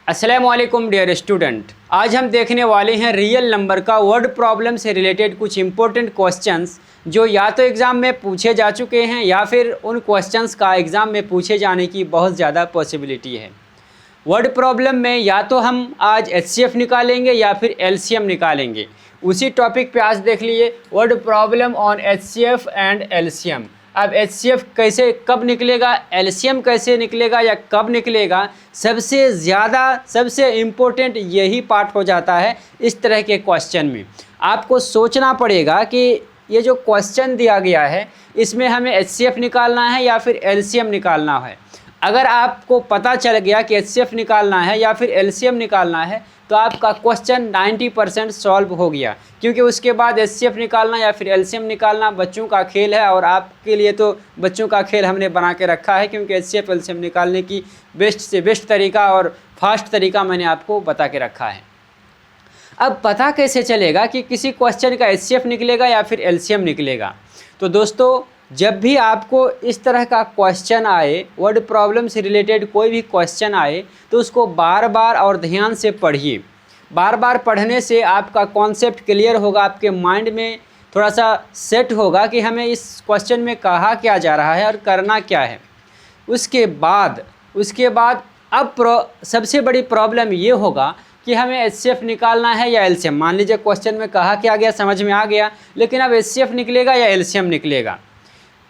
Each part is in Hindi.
अस्सलामुअलैकुम डियर स्टूडेंट, आज हम देखने वाले हैं रियल नंबर का वर्ड प्रॉब्लम से रिलेटेड कुछ इंपॉर्टेंट क्वेश्चंस जो या तो एग्ज़ाम में पूछे जा चुके हैं या फिर उन क्वेश्चंस का एग्ज़ाम में पूछे जाने की बहुत ज़्यादा पॉसिबिलिटी है। वर्ड प्रॉब्लम में या तो हम आज एचसीएफ निकालेंगे या फिर एलसीएम निकालेंगे। उसी टॉपिक पे आज देख लिए word problem on HCF and LCM. अब एचसीएफ कैसे कब निकलेगा, एलसीएम कैसे निकलेगा या कब निकलेगा, सबसे इम्पोर्टेंट यही पार्ट हो जाता है। इस तरह के क्वेश्चन में आपको सोचना पड़ेगा कि ये जो क्वेश्चन दिया गया है इसमें हमें एचसीएफ निकालना है या फिर एलसीएम निकालना है। अगर आपको पता चल गया कि एचसीएफ निकालना है या फिर एलसीएम निकालना है तो आपका क्वेश्चन 90% सॉल्व हो गया, क्योंकि उसके बाद एचसीएफ निकालना या फिर एलसीएम निकालना बच्चों का खेल है। और आपके लिए तो बच्चों का खेल हमने बना के रखा है, क्योंकि एचसीएफ एलसीएम निकालने की बेस्ट से बेस्ट तरीका और फास्ट तरीका मैंने आपको बता के रखा है। अब पता कैसे चलेगा कि किसी क्वेश्चन का एचसीएफ निकलेगा या फिर एलसीएम निकलेगा? तो दोस्तों, जब भी आपको इस तरह का क्वेश्चन आए, वर्ड प्रॉब्लम से रिलेटेड कोई भी क्वेश्चन आए, तो उसको बार बार और ध्यान से पढ़िए। बार बार पढ़ने से आपका कॉन्सेप्ट क्लियर होगा, आपके माइंड में थोड़ा सा सेट होगा कि हमें इस क्वेश्चन में कहा क्या जा रहा है और करना क्या है। उसके बाद अब सबसे बड़ी प्रॉब्लम ये होगा कि हमें एचसीएफ निकालना है या एलसीएम। मान लीजिए क्वेश्चन में कहा क्या गया समझ में आ गया, लेकिन अब एचसीएफ निकलेगा या एलसीएम निकलेगा।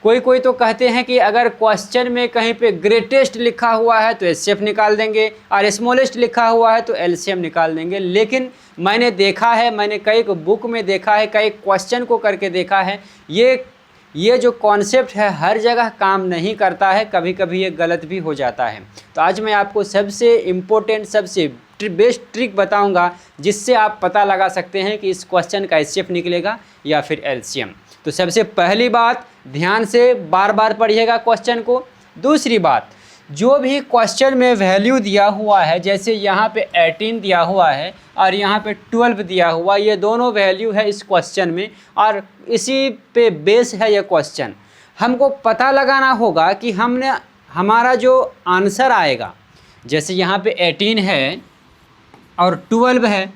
कोई तो कहते हैं कि अगर क्वेश्चन में कहीं पे ग्रेटेस्ट लिखा हुआ है तो एचसीएफ निकाल देंगे और स्मॉलेस्ट लिखा हुआ है तो एलसीएम निकाल देंगे। लेकिन मैंने देखा है, मैंने कई बुक में देखा है, कई क्वेश्चन को करके देखा है, ये जो कॉन्सेप्ट है हर जगह काम नहीं करता है, कभी कभी ये गलत भी हो जाता है। तो आज मैं आपको सबसे इम्पोर्टेंट, सबसे बेस्ट ट्रिक बताऊंगा जिससे आप पता लगा सकते हैं कि इस क्वेश्चन का एचसीएफ निकलेगा या फिर एलसीएम। तो सबसे पहली बात, ध्यान से बार बार पढ़िएगा क्वेश्चन को। दूसरी बात, जो भी क्वेश्चन में वैल्यू दिया हुआ है, जैसे यहाँ पे 18 दिया हुआ है और यहाँ पे 12 दिया हुआ, ये दोनों वैल्यू है इस क्वेश्चन में और इसी पे बेस है ये क्वेश्चन। हमको पता लगाना होगा कि हमारा जो आंसर आएगा, जैसे यहाँ पे 18 है और 12 है,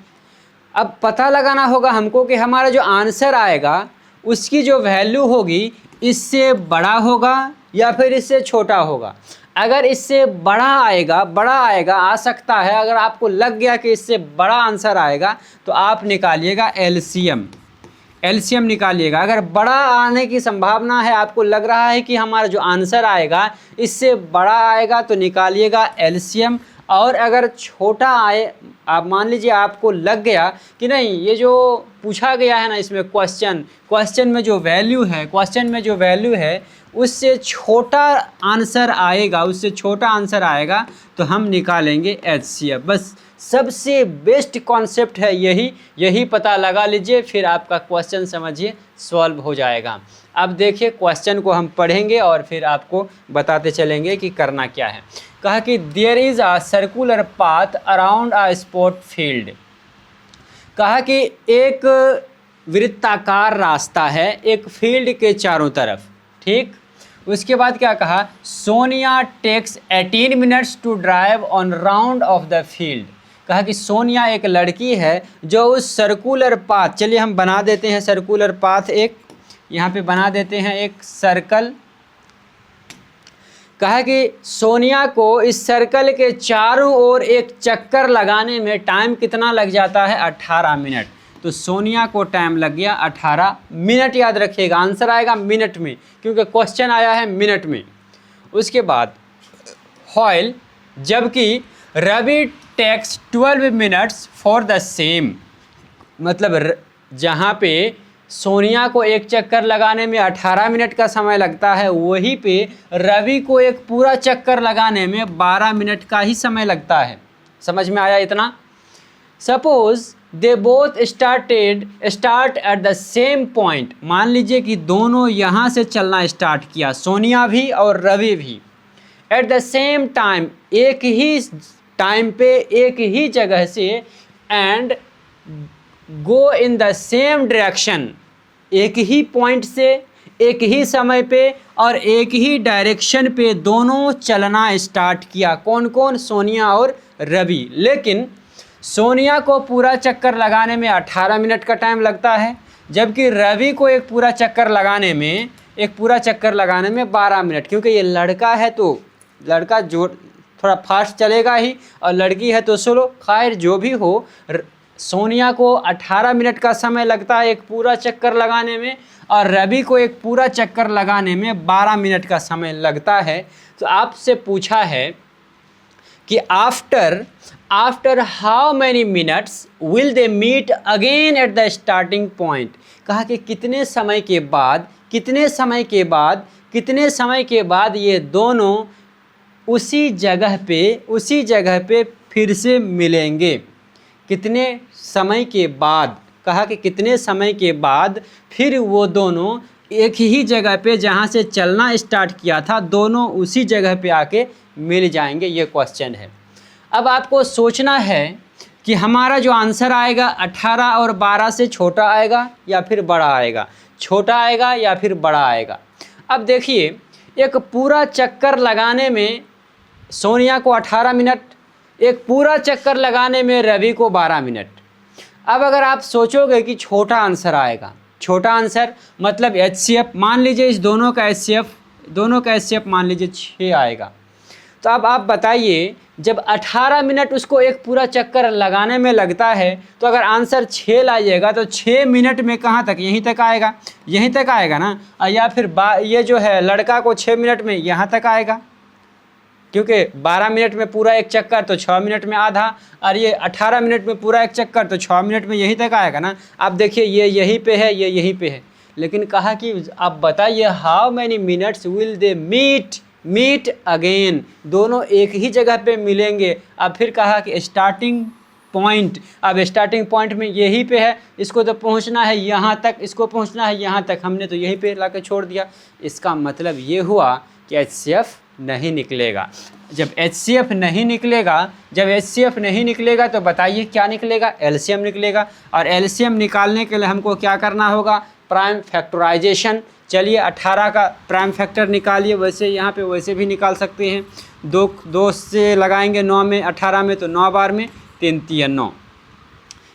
अब पता लगाना होगा हमको कि हमारा जो आंसर आएगा उसकी जो वैल्यू होगी इससे बड़ा होगा या फिर इससे छोटा होगा। अगर इससे बड़ा आएगा आ सकता है, अगर आपको लग गया कि इससे बड़ा आंसर आएगा तो आप निकालिएगा एलसीएम निकालिएगा। अगर बड़ा आने की संभावना है, आपको लग रहा है कि हमारा जो आंसर आएगा इससे बड़ा आएगा तो निकालिएगा एलसीएम। और अगर छोटा आए, आप मान लीजिए आपको लग गया कि नहीं, ये जो पूछा गया है ना इसमें क्वेश्चन में जो वैल्यू है उससे छोटा आंसर आएगा तो हम निकालेंगे एचसीएफ। बस सबसे बेस्ट कॉन्सेप्ट है यही पता लगा लीजिए, फिर आपका क्वेश्चन समझिए सॉल्व हो जाएगा। अब देखिए क्वेश्चन को हम पढ़ेंगे और फिर आपको बताते चलेंगे कि करना क्या है। कहा कि there is a circular path around a sport field. कहा कि एक वृत्ताकार रास्ता है एक फील्ड के चारों तरफ, ठीक। उसके बाद क्या कहा, Sonia takes 18 minutes to drive on round of the field. कहा कि सोनिया एक लड़की है जो उस सर्कुलर पाथ, चलिए हम बना देते हैं सर्कुलर पाथ, एक यहाँ पे बना देते हैं एक सर्कल। कहा कि सोनिया को इस सर्कल के चारों ओर एक चक्कर लगाने में टाइम कितना लग जाता है, 18 मिनट। तो सोनिया को टाइम लग गया 18 मिनट। याद रखिएगा आंसर आएगा मिनट में, क्योंकि क्वेश्चन आया है मिनट में। उसके बाद व्हाइल, जबकि Ravi takes 12 minutes for the same. मतलब जहाँ पे सोनिया को एक चक्कर लगाने में 18 मिनट का समय लगता है, वहीं पे रवि को एक पूरा चक्कर लगाने में 12 मिनट का ही समय लगता है। समझ में आया इतना? Suppose they both start at the same point. मान लीजिए कि दोनों यहाँ से चलना स्टार्ट किया, सोनिया भी और रवि भी। एट द सेम टाइम, एक ही टाइम पे एक ही जगह से, and go in the same direction, एक ही पॉइंट से एक ही समय पे और एक ही डायरेक्शन पे दोनों चलना स्टार्ट किया। कौन कौन? सोनिया और रवि। लेकिन सोनिया को पूरा चक्कर लगाने में 18 मिनट का टाइम लगता है, जबकि रवि को एक पूरा चक्कर लगाने में 12 मिनट। क्योंकि ये लड़का है तो लड़का जो थोड़ा फास्ट चलेगा ही, और लड़की है तो स्लो। खैर जो भी हो, सोनिया को 18 मिनट का समय लगता है एक पूरा चक्कर लगाने में, और रवि को एक पूरा चक्कर लगाने में 12 मिनट का समय लगता है। तो आपसे पूछा है कि after how many minutes will they meet again at the starting point. कहा कि कितने समय के बाद ये दोनों उसी जगह पे फिर से मिलेंगे। कितने समय के बाद, कहा कि कितने समय के बाद फिर वो दोनों एक ही जगह पे जहाँ से चलना स्टार्ट किया था, दोनों उसी जगह पे आके मिल जाएंगे। ये क्वेश्चन है। अब आपको सोचना है कि हमारा जो आंसर आएगा 18 और 12 से छोटा आएगा या फिर बड़ा आएगा, छोटा आएगा या फिर बड़ा आएगा। अब देखिए, एक पूरा चक्कर लगाने में सोनिया को 18 मिनट, एक पूरा चक्कर लगाने में रवि को 12 मिनट। अब अगर आप सोचोगे कि छोटा आंसर आएगा, छोटा आंसर मतलब HCF मान लीजिए, इस दोनों का HCF मान लीजिए 6 आएगा। तो अब आप बताइए, जब 18 मिनट उसको एक पूरा चक्कर लगाने में लगता है, तो अगर आंसर 6 लाइएगा तो 6 मिनट में कहाँ तक, यहीं तक आएगा ना। या फिर ये जो है लड़का को 6 मिनट में यहाँ तक आएगा, क्योंकि 12 मिनट में पूरा एक चक्कर तो 6 मिनट में आधा, और ये 18 मिनट में पूरा एक चक्कर तो 6 मिनट में यहीं तक आएगा ना। आप देखिए, ये यहीं पे है, ये यहीं पे है। लेकिन कहा कि आप बताइए how many minutes will they meet again, दोनों एक ही जगह पे मिलेंगे। अब फिर कहा कि स्टार्टिंग पॉइंट, अब स्टार्टिंग पॉइंट में यहीं पे है, इसको तो पहुंचना है यहाँ तक, इसको पहुंचना है यहाँ तक, हमने तो यहीं पे लाके छोड़ दिया। इसका मतलब ये हुआ कि HCF नहीं निकलेगा। जब HCF नहीं निकलेगा तो बताइए क्या निकलेगा, LCM निकलेगा। और LCM निकालने के लिए हमको क्या करना होगा, प्राइम फैक्टराइजेशन। चलिए 18 का प्राइम फैक्टर निकालिए, वैसे यहाँ पे वैसे भी निकाल सकते हैं। 2 से लगाएंगे 9 में, 18 में, तो 9 बार में 3 3 9।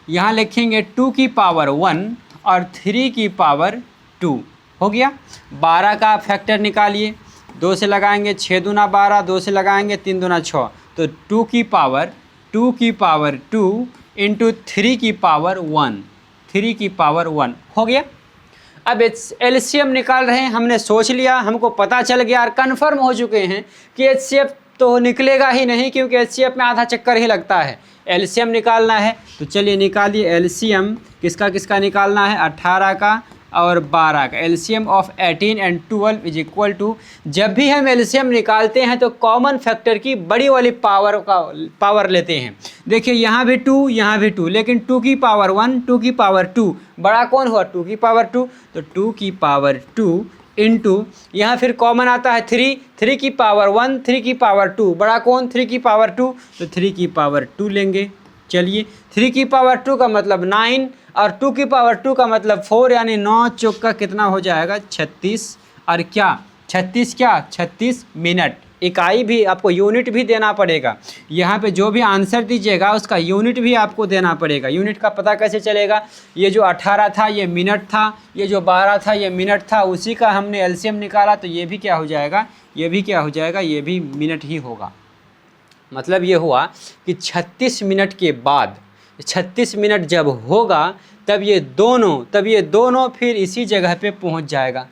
यहाँ लिखेंगे 2 की पावर 1 और 3 की पावर 2 हो गया। 12 का फैक्टर निकालिए, 2 से लगाएंगे 6 दूना 12, 2 से लगाएंगे 3 दूना 6, तो 2 की पावर 2 इंटू 3 की पावर 1 हो गया। अब LCM निकाल रहे हैं, हमने सोच लिया, हमको पता चल गया और कन्फर्म हो चुके हैं कि HCF तो निकलेगा ही नहीं, क्योंकि HCF में आधा चक्कर ही लगता है। LCM निकालना है, तो चलिए निकालिए LCM। किसका निकालना है, 18 का और 12 का। LCM of 18 and 12 is equal to, जब भी हम LCM निकालते हैं तो कॉमन फैक्टर की बड़ी वाली पावर लेते हैं। देखिए यहाँ भी 2, यहाँ भी 2, लेकिन 2 की पावर 1, 2 की पावर 2, बड़ा कौन हुआ, 2 की पावर 2, तो 2 की पावर 2 इंटू, यहाँ फिर कॉमन आता है 3 की पावर 1, 3 की पावर 2, बड़ा कौन, 3 की पावर 2, तो 3 की पावर 2 लेंगे। चलिए 3 की पावर 2 का मतलब 9 और 2 की पावर 2 का मतलब 4, यानी 9 चौक का कितना हो जाएगा, 36। और क्या 36 मिनट। इकाई भी आपको यूनिट भी देना पड़ेगा। यहाँ पे जो भी आंसर दीजिएगा उसका यूनिट भी आपको देना पड़ेगा। यूनिट का पता कैसे चलेगा, ये जो 18 था ये मिनट था, ये जो 12 था ये मिनट था, उसी का हमने LCM निकाला, तो ये भी क्या हो जाएगा, ये भी मिनट ही होगा। मतलब ये हुआ कि 36 मिनट के बाद, 36 मिनट जब होगा तब ये दोनों फिर इसी जगह पे पहुंच जाएगा।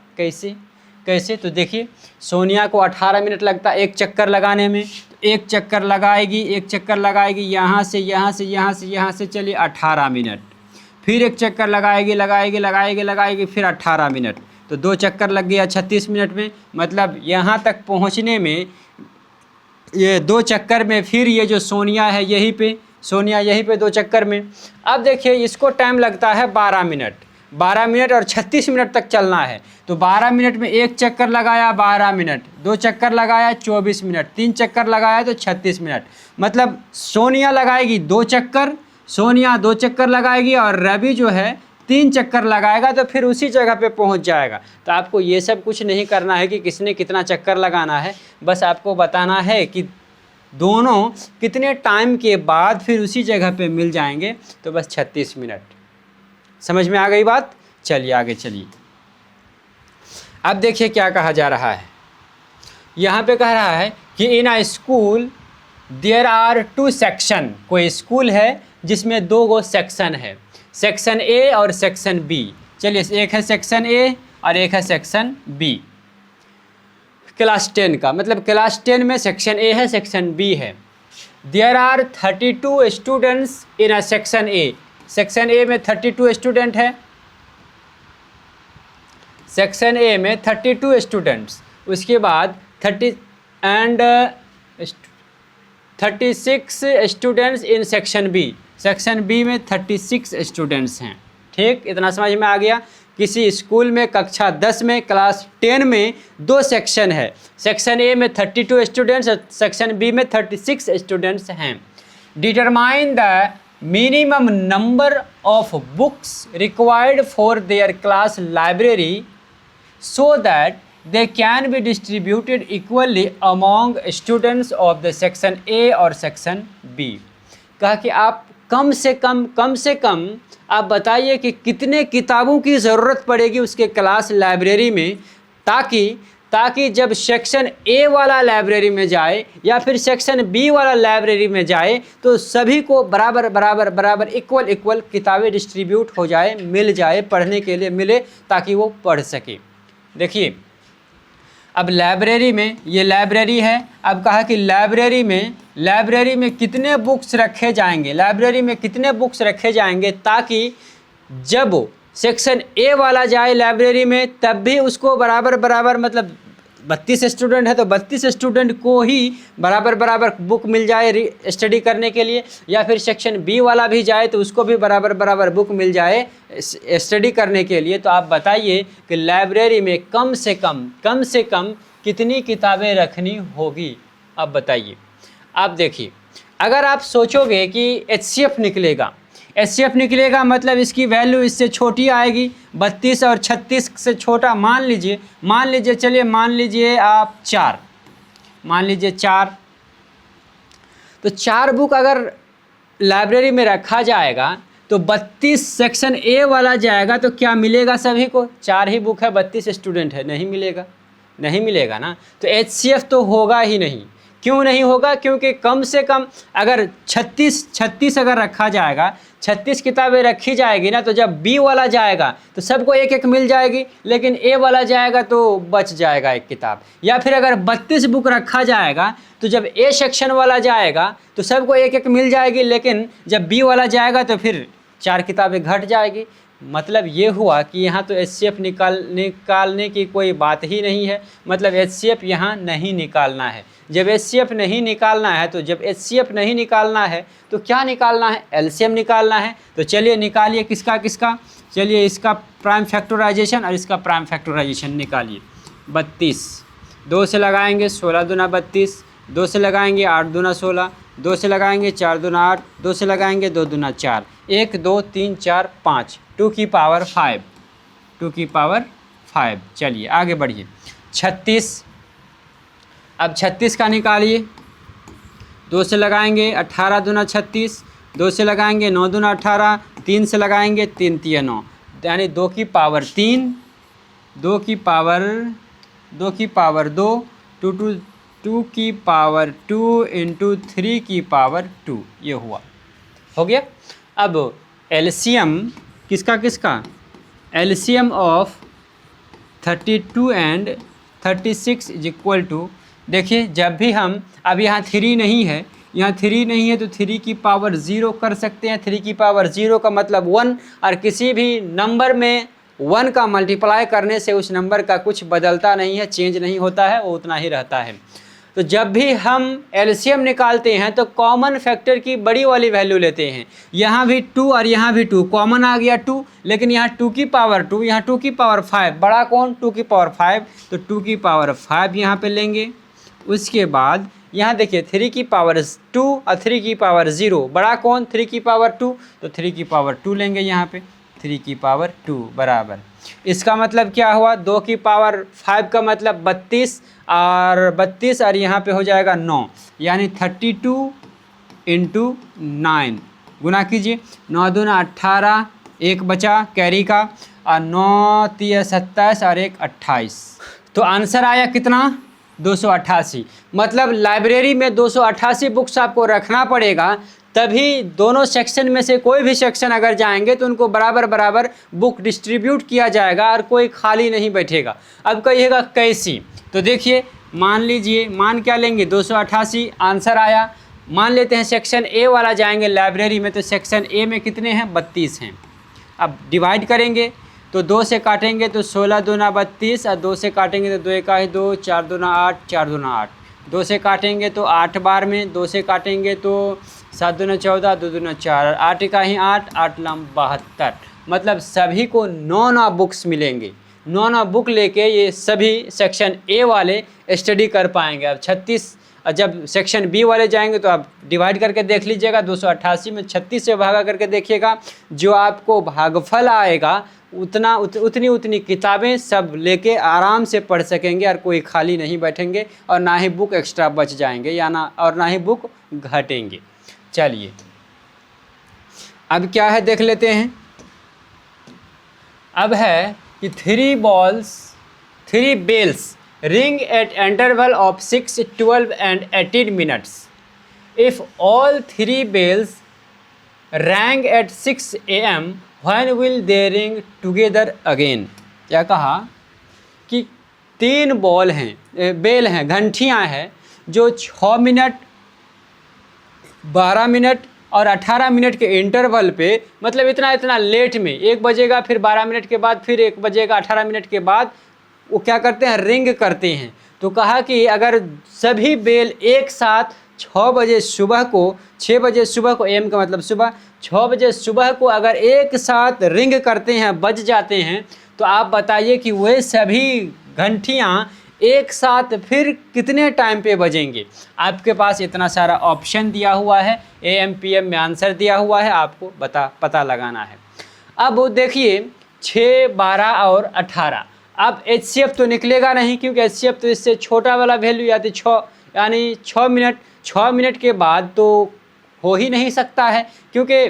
कैसे तो देखिए, सोनिया को 18 मिनट लगता है एक चक्कर लगाने में, तो एक चक्कर लगाएगी यहाँ से चलिए 18 मिनट, फिर एक चक्कर लगाएगी फिर 18 मिनट, तो 2 चक्कर लग गया 36 मिनट में। मतलब यहाँ तक पहुँचने में ये 2 चक्कर में, फिर ये जो सोनिया है यहीं पे 2 चक्कर में। अब देखिए इसको टाइम लगता है 12 मिनट और 36 मिनट तक चलना है, तो 12 मिनट में एक चक्कर लगाया 12 मिनट, 2 चक्कर लगाया 24 मिनट, 3 चक्कर लगाया तो 36 मिनट। मतलब सोनिया लगाएगी 2 चक्कर लगाएगी और रवि जो है 3 चक्कर लगाएगा, तो फिर उसी जगह पे पहुंच जाएगा। तो आपको ये सब कुछ नहीं करना है कि किसने कितना चक्कर लगाना है, बस आपको बताना है कि दोनों कितने टाइम के बाद फिर उसी जगह पे मिल जाएंगे, तो बस 36 मिनट। समझ में आ गई बात? चलिए आगे चलिए। अब देखिए क्या कहा जा रहा है, यहाँ पे कह रहा है कि in a school there are 2 section. कोई स्कूल है जिसमें 2 गो सेक्शन है, सेक्शन ए और सेक्शन बी। चलिए, एक है सेक्शन ए और एक है सेक्शन बी। क्लास 10 का मतलब क्लास 10 में सेक्शन ए है, सेक्शन बी है। There are 32 students in a section A. Section A में 32 स्टूडेंट है, सेक्शन ए में 32 स्टूडेंट्स। उसके बाद 36 students in section B. Section B में 36 स्टूडेंट्स हैं। ठीक, इतना समझ में आ गया। किसी स्कूल में कक्षा 10 में क्लास 10 में 2 सेक्शन है, सेक्शन ए में 32 स्टूडेंट्स और सेक्शन बी में 36 स्टूडेंट्स हैं। Determine the minimum number of books required for their class library so that they can be distributed equally among students of the section A और section B। कहा कि आप कम से कम आप बताइए कि कितने किताबों की ज़रूरत पड़ेगी उसके क्लास लाइब्रेरी में, ताकि जब सेक्शन ए वाला लाइब्रेरी में जाए या फिर सेक्शन बी वाला लाइब्रेरी में जाए तो सभी को बराबर इक्वल किताबें डिस्ट्रीब्यूट हो जाए, मिल जाए, पढ़ने के लिए मिले, ताकि वो पढ़ सके। देखिए, अब लाइब्रेरी में, ये लाइब्रेरी है, अब कहा कि लाइब्रेरी में कितने बुक्स रखे जाएंगे, लाइब्रेरी में कितने बुक्स रखे जाएंगे, ताकि जब सेक्शन ए वाला जाए लाइब्रेरी में तब भी उसको बराबर मतलब 32 स्टूडेंट है तो 32 स्टूडेंट को ही बराबर बुक मिल जाए स्टडी करने के लिए, या फिर सेक्शन बी वाला भी जाए तो उसको भी बराबर बुक मिल जाए स्टडी करने के लिए। तो आप बताइए कि लाइब्रेरी में कम से कम कितनी किताबें रखनी होगी, आप बताइए। आप देखिए, अगर आप सोचोगे कि HCF निकलेगा मतलब इसकी वैल्यू इससे छोटी आएगी, 32 और 36 से छोटा। मान लीजिए चलिए मान लीजिए आप 4, तो 4 बुक अगर लाइब्रेरी में रखा जाएगा तो 32 सेक्शन ए वाला जाएगा तो क्या मिलेगा सभी को? 4 ही बुक है, 32 स्टूडेंट है, नहीं मिलेगा ना। तो HCF तो होगा ही नहीं। क्यों नहीं होगा? क्योंकि कम से कम अगर 36 अगर रखा जाएगा, 36 किताबें रखी जाएगी ना, तो जब बी वाला जाएगा तो सबको एक मिल जाएगी, लेकिन ए वाला जाएगा तो बच जाएगा एक किताब। या फिर अगर 32 बुक रखा जाएगा तो जब ए सेक्शन वाला जाएगा तो सबको एक मिल जाएगी, लेकिन जब बी वाला जाएगा तो फिर 4 किताबें घट जाएगी। मतलब ये हुआ कि यहाँ तो HCF निकालने की कोई बात ही नहीं है, मतलब HCF यहाँ नहीं निकालना है। जब HCF नहीं निकालना है तो क्या निकालना है? LCM निकालना है। तो चलिए निकालिए, किसका? चलिए इसका प्राइम फैक्टराइजेशन और इसका प्राइम फैक्टराइजेशन निकालिए। 32 2 से लगाएंगे 16 दूना 32, 2 से लगाएंगे 8 दूना 16, 2 से लगाएंगे 4 दूना 8, 2 से लगाएंगे 2 दूना 4, 1 2 3 4 5, 2 की पावर 5। चलिए आगे बढ़िए। 36, अब 36 का निकालिए। 2 से लगाएंगे 18 दूना 36, 2 से लगाएंगे 9 दूना 18, 3 से लगाएंगे 3 3 9, यानी 2 की पावर 3, 2 की पावर 2, 2 की पावर 2 इंटू 3 की पावर 2, ये हो गया। अब LCM किसका? LCM of 32 and 36 is equal to, देखिए जब भी हम, अब यहाँ 3 नहीं है तो 3 की पावर 0 कर सकते हैं। 3 की पावर 0 का मतलब 1, और किसी भी नंबर में 1 का मल्टीप्लाई करने से उस नंबर का कुछ बदलता नहीं है, चेंज नहीं होता है, वो उतना ही रहता है। तो जब भी हम LCM निकालते हैं तो कॉमन फैक्टर की बड़ी वाली वैल्यू लेते हैं। यहाँ भी 2 और यहाँ भी 2, कॉमन आ गया 2, लेकिन यहाँ 2 की पावर 2, यहाँ 2 की पावर 5, बड़ा कौन? 2 की पावर 5, तो 2 की पावर 5 यहाँ पे लेंगे। उसके बाद यहाँ देखिए 3 की पावर 2 और 3 की पावर 0, बड़ा कौन? 3 की पावर 2, तो 3 की पावर 2 लेंगे यहाँ पे, 3 की पावर 2 बराबर। इसका मतलब क्या हुआ, 2 की पावर 5 का मतलब 32 और यहाँ पे हो जाएगा 9, यानी 32 इंटू 9 गुना कीजिए। 9 दूना 18, एक बचा कैरी का, और 9 तिया 27 और एक 28। तो आंसर आया कितना, 288। मतलब लाइब्रेरी में 288 बुक्स आपको रखना पड़ेगा, तभी दोनों सेक्शन में से कोई भी सेक्शन अगर जाएंगे तो उनको बराबर बराबर बुक डिस्ट्रीब्यूट किया जाएगा और कोई खाली नहीं बैठेगा। अब कहिएगा कैसी, तो देखिए मान लीजिए, मान क्या लेंगे, 288 आंसर आया। मान लेते हैं सेक्शन ए वाला जाएंगे लाइब्रेरी में, तो सेक्शन ए में कितने हैं, 32 हैं। अब डिवाइड करेंगे तो 2 से काटेंगे तो 16 दूना 32, और 2 से काटेंगे तो 2 का ही 2, 4 दूना 8, 4 दूना 8, 2 से काटेंगे तो 8 बार में, 2 से काटेंगे तो 7 दूना 14, 2 दूना 4, 8 का ही 8, 8 लम 72। मतलब सभी को 9 बुक्स मिलेंगे। 9 बुक लेके ये सभी सेक्शन ए वाले स्टडी कर पाएंगे। अब 36, जब सेक्शन बी वाले जाएंगे तो आप डिवाइड करके देख लीजिएगा, 288 में 36 से भागा करके देखिएगा, जो आपको भागफल आएगा उतनी किताबें सब लेके आराम से पढ़ सकेंगे और कोई खाली नहीं बैठेंगे, और ना ही बुक एक्स्ट्रा बच जाएंगे और ना ही बुक घटेंगे। चलिए अब क्या है देख लेते हैं। अब है कि 3 bells ring at interval of 6, 12 and 18 minutes. If all 3 bells rang at 6 AM, when will they ring together again? क्या कहा कि 3 बॉल हैं, बेल हैं, घंटियाँ हैं, जो 6 मिनट, 12 मिनट और 18 मिनट के इंटरवल पे, मतलब इतना लेट में, 1 बजेगा, फिर 12 मिनट के बाद, फिर 1 बजेगा 18 मिनट के बाद, वो क्या करते हैं, रिंग करते हैं। तो कहा कि अगर सभी बेल एक साथ 6 बजे सुबह को, 6 बजे सुबह को, एम का मतलब सुबह, 6 बजे सुबह को अगर एक साथ रिंग करते हैं, बज जाते हैं, तो आप बताइए कि वे सभी घंटियाँ एक साथ फिर कितने टाइम पे बजेंगे। आपके पास इतना सारा ऑप्शन दिया हुआ है, AM PM में आंसर दिया हुआ है, आपको पता लगाना है। अब देखिए 6, 12 और 18, अब HCF तो निकलेगा नहीं, क्योंकि HCF तो इससे छोटा वाला वैल्यू यानी 6, यानी 6 मिनट के बाद तो हो ही नहीं सकता है, क्योंकि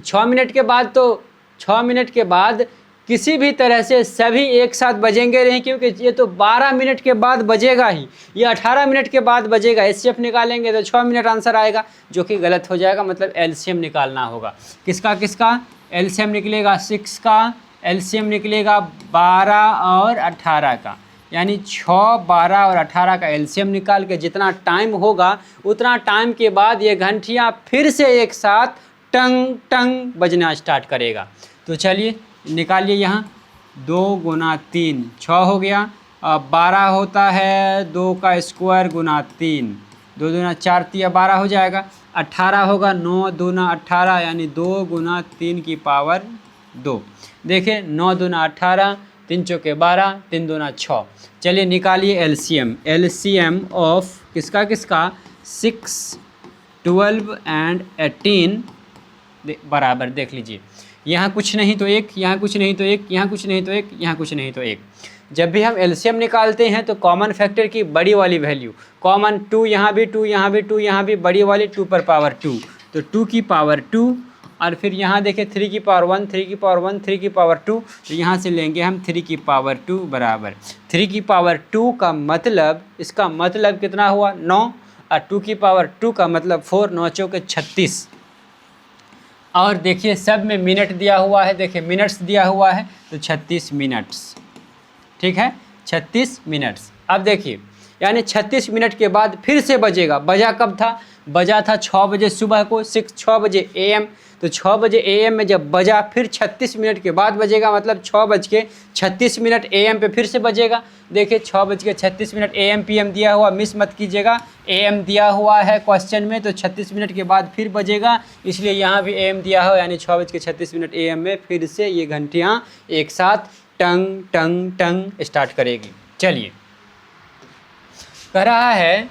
6 मिनट के बाद किसी भी तरह से सभी एक साथ बजेंगे नहीं, क्योंकि ये तो 12 मिनट के बाद बजेगा ही, ये 18 मिनट के बाद बजेगा। HCF निकालेंगे तो 6 मिनट आंसर आएगा, जो कि गलत हो जाएगा। मतलब LCM निकालना होगा। किसका LCM निकलेगा 6 का, LCM निकलेगा 12 और 18 का, यानी 6, 12 और 18 का LCM निकाल के जितना टाइम होगा उतना टाइम के बाद ये घंटियाँ फिर से एक साथ टंग टंग बजना स्टार्ट करेगा। तो चलिए निकालिए, यहाँ 2 गुना 3 6 हो गया, 12 होता है 2 का स्क्वायर गुना 3, 2 दूना 4 तिया 12 हो जाएगा। 18 होगा 9 दूना 18, यानी 2 गुना 3 की पावर 2। देखिए 9 दूना 18, 3 चौके 12, 3 दूना 6। चलिए निकालिए LCM ऑफ किसका 6, 12 एंड 18 बराबर, देख लीजिए, यहाँ कुछ नहीं तो 1, यहाँ कुछ नहीं तो 1, यहाँ कुछ नहीं तो 1, यहाँ कुछ नहीं तो 1। जब भी हम LCM निकालते हैं तो कॉमन फैक्टर की बड़ी वाली वैल्यू, कॉमन 2 यहाँ भी 2, यहाँ भी 2, यहाँ भी बड़ी वाली 2 पर पावर 2, तो 2 की पावर 2, और फिर यहाँ देखें 3 की पावर 1, 3 की पावर 1, 3 की पावर 2, तो यहाँ से लेंगे हम 3 की पावर 2 बराबर 3 की पावर 2 का मतलब, इसका मतलब कितना हुआ 9, और 2 की पावर 2 का मतलब 4, 9 चौके 36। और देखिए सब में मिनट दिया हुआ है, देखिए मिनट्स दिया हुआ है, तो 36 मिनट्स, ठीक है 36 मिनट्स। अब देखिए यानी 36 मिनट के बाद फिर से बजेगा। बजा कब था, बजा था 6 बजे सुबह को, 6 बजे AM, तो 6 बजे AM में जब बजा फिर 36 मिनट के बाद बजेगा, मतलब 6:36 AM पे फिर से बजेगा। देखिए 6:36 AM PM दिया हुआ, मिस मत कीजिएगा, AM दिया हुआ है क्वेश्चन में, तो 36 मिनट के बाद फिर बजेगा, इसलिए यहाँ भी AM दिया हो, यानी 6:36 AM में फिर से ये घंटियाँ एक साथ टंग टंग टंग स्टार्ट करेगी। चलिए कह रहा है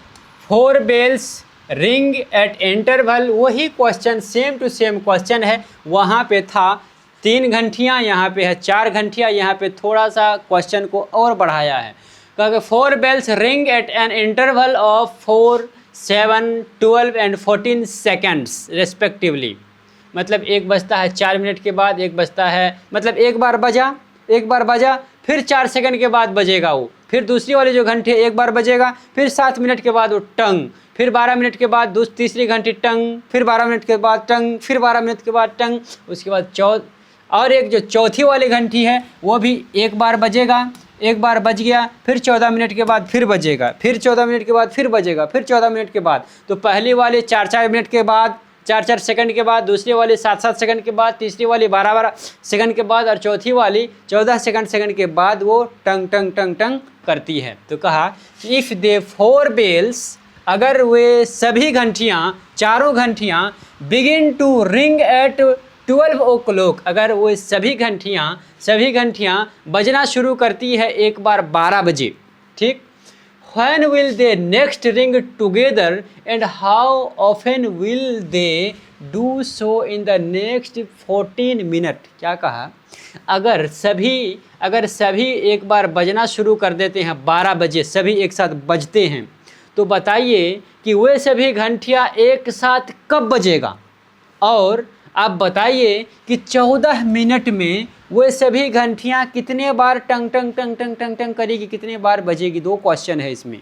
4 bells रिंग एट इंटरवल, वही question same to same question है, वहाँ पे था 3 घंटियाँ, यहाँ पे है 4 घंटियाँ। यहाँ पे थोड़ा सा क्वेश्चन को और बढ़ाया है, क्योंकि 4 bells ring eight an interval of 4, 7, 12 and 14 seconds respectively. मतलब एक बजता है 4 मिनट के बाद, एक बजता है, मतलब एक बार बजा फिर 4 सेकंड के बाद बजेगा वो, फिर दूसरी वाली जो घंटे एक बार बजेगा, फिर 7 मिनट के बाद वो टंग, फिर 12 मिनट के बाद तीसरी घंटी टंग, फिर 12 मिनट के बाद टंग, फिर 12 मिनट के बाद टंग, उसके बाद और एक जो चौथी वाली घंटी है वो भी एक बार बजेगा, एक बार बज गया, फिर 14 मिनट के बाद फिर बजेगा, फिर 14 मिनट के बाद फिर बजेगा, फिर 14 मिनट के बाद। तो पहली वाली 4-4 मिनट के बाद, 4-4 सेकंड के बाद, दूसरी वाली 7-7 सेकंड के बाद, तीसरी वाली 12-12 सेकंड के बाद, और चौथी वाली 14 सेकंड के बाद वो टंग टंग टंग टंग करती है। तो कहा इफ़ दे 4 bells, अगर वे सभी घंटियाँ, चारों घंटियाँ begin to ring at 12 o'clock, अगर वो सभी घंटियाँ बजना शुरू करती है एक बार 12 बजे, ठीक। When will they next ring together and how often will they do so in the next 14 minutes? क्या कहा, अगर सभी एक बार बजना शुरू कर देते हैं 12 बजे, सभी एक साथ बजते हैं, तो बताइए कि वे सभी घंटियाँ एक साथ कब बजेगा, और आप बताइए कि 14 मिनट में वो सभी घंटियाँ कितने बार टंग टंग टंग टंग टंग टंग करेगी, कितने बार बजेगी। 2 क्वेश्चन है इसमें।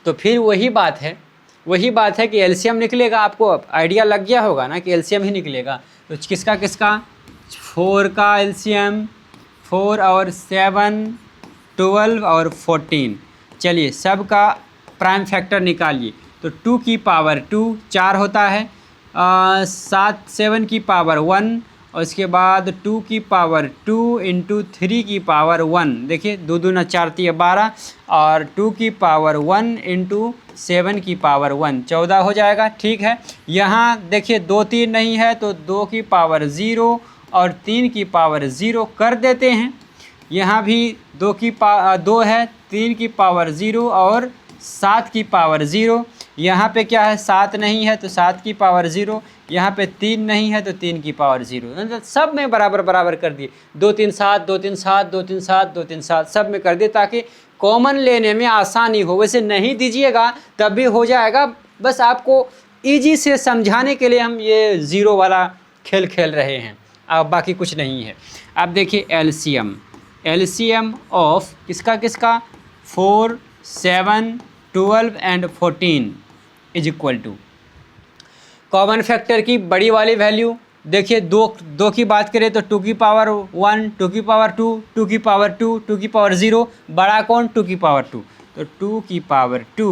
तो फिर वही बात है कि एलसीएम निकलेगा। आपको आइडिया लग गया होगा ना कि एलसीएम ही निकलेगा। तो किसका 4 का एलसीएम, 4 और 7, 12 और 14। चलिए सब का प्राइम फैक्टर निकालिए। तो 2 की पावर 2 4 होता है, 7 की पावर 1, और उसके बाद 2 की पावर 2 इंटू 3 की पावर 1। देखिए 2 दूना 4 3 12, और 2 की पावर 1 इंटू 7 की पावर 1 14 हो जाएगा, ठीक है। यहाँ देखिए 2 3 नहीं है, तो 2 की पावर 0 और 3 की पावर 0 कर देते हैं। यहाँ भी 2 है, 3 की पावर 0 और 7 की पावर 0। यहाँ पे क्या है, 7 नहीं है तो 7 की पावर 0, यहाँ पे 3 नहीं है तो 3 की पावर 0। मतलब सब में बराबर कर दिए, 2 3 7 2 3 7 2 3 7 2 3 7 सब में कर दिए, ताकि कॉमन लेने में आसानी हो। वैसे नहीं दीजिएगा तब भी हो जाएगा, बस आपको इजी से समझाने के लिए हम ये 0 वाला खेल खेल रहे हैं, अब बाकी कुछ नहीं है। अब देखिए एलसीएम ऑफ किसका 4, 7, 12 and 14 is equal to common factor की बड़ी वाली वैल्यू। देखिए 2 की बात करें तो 2 की पावर 1, 2 की पावर 2, 2 की पावर 2, 2 की पावर 0, बड़ा कौन 2 की पावर 2, तो 2 की पावर 2।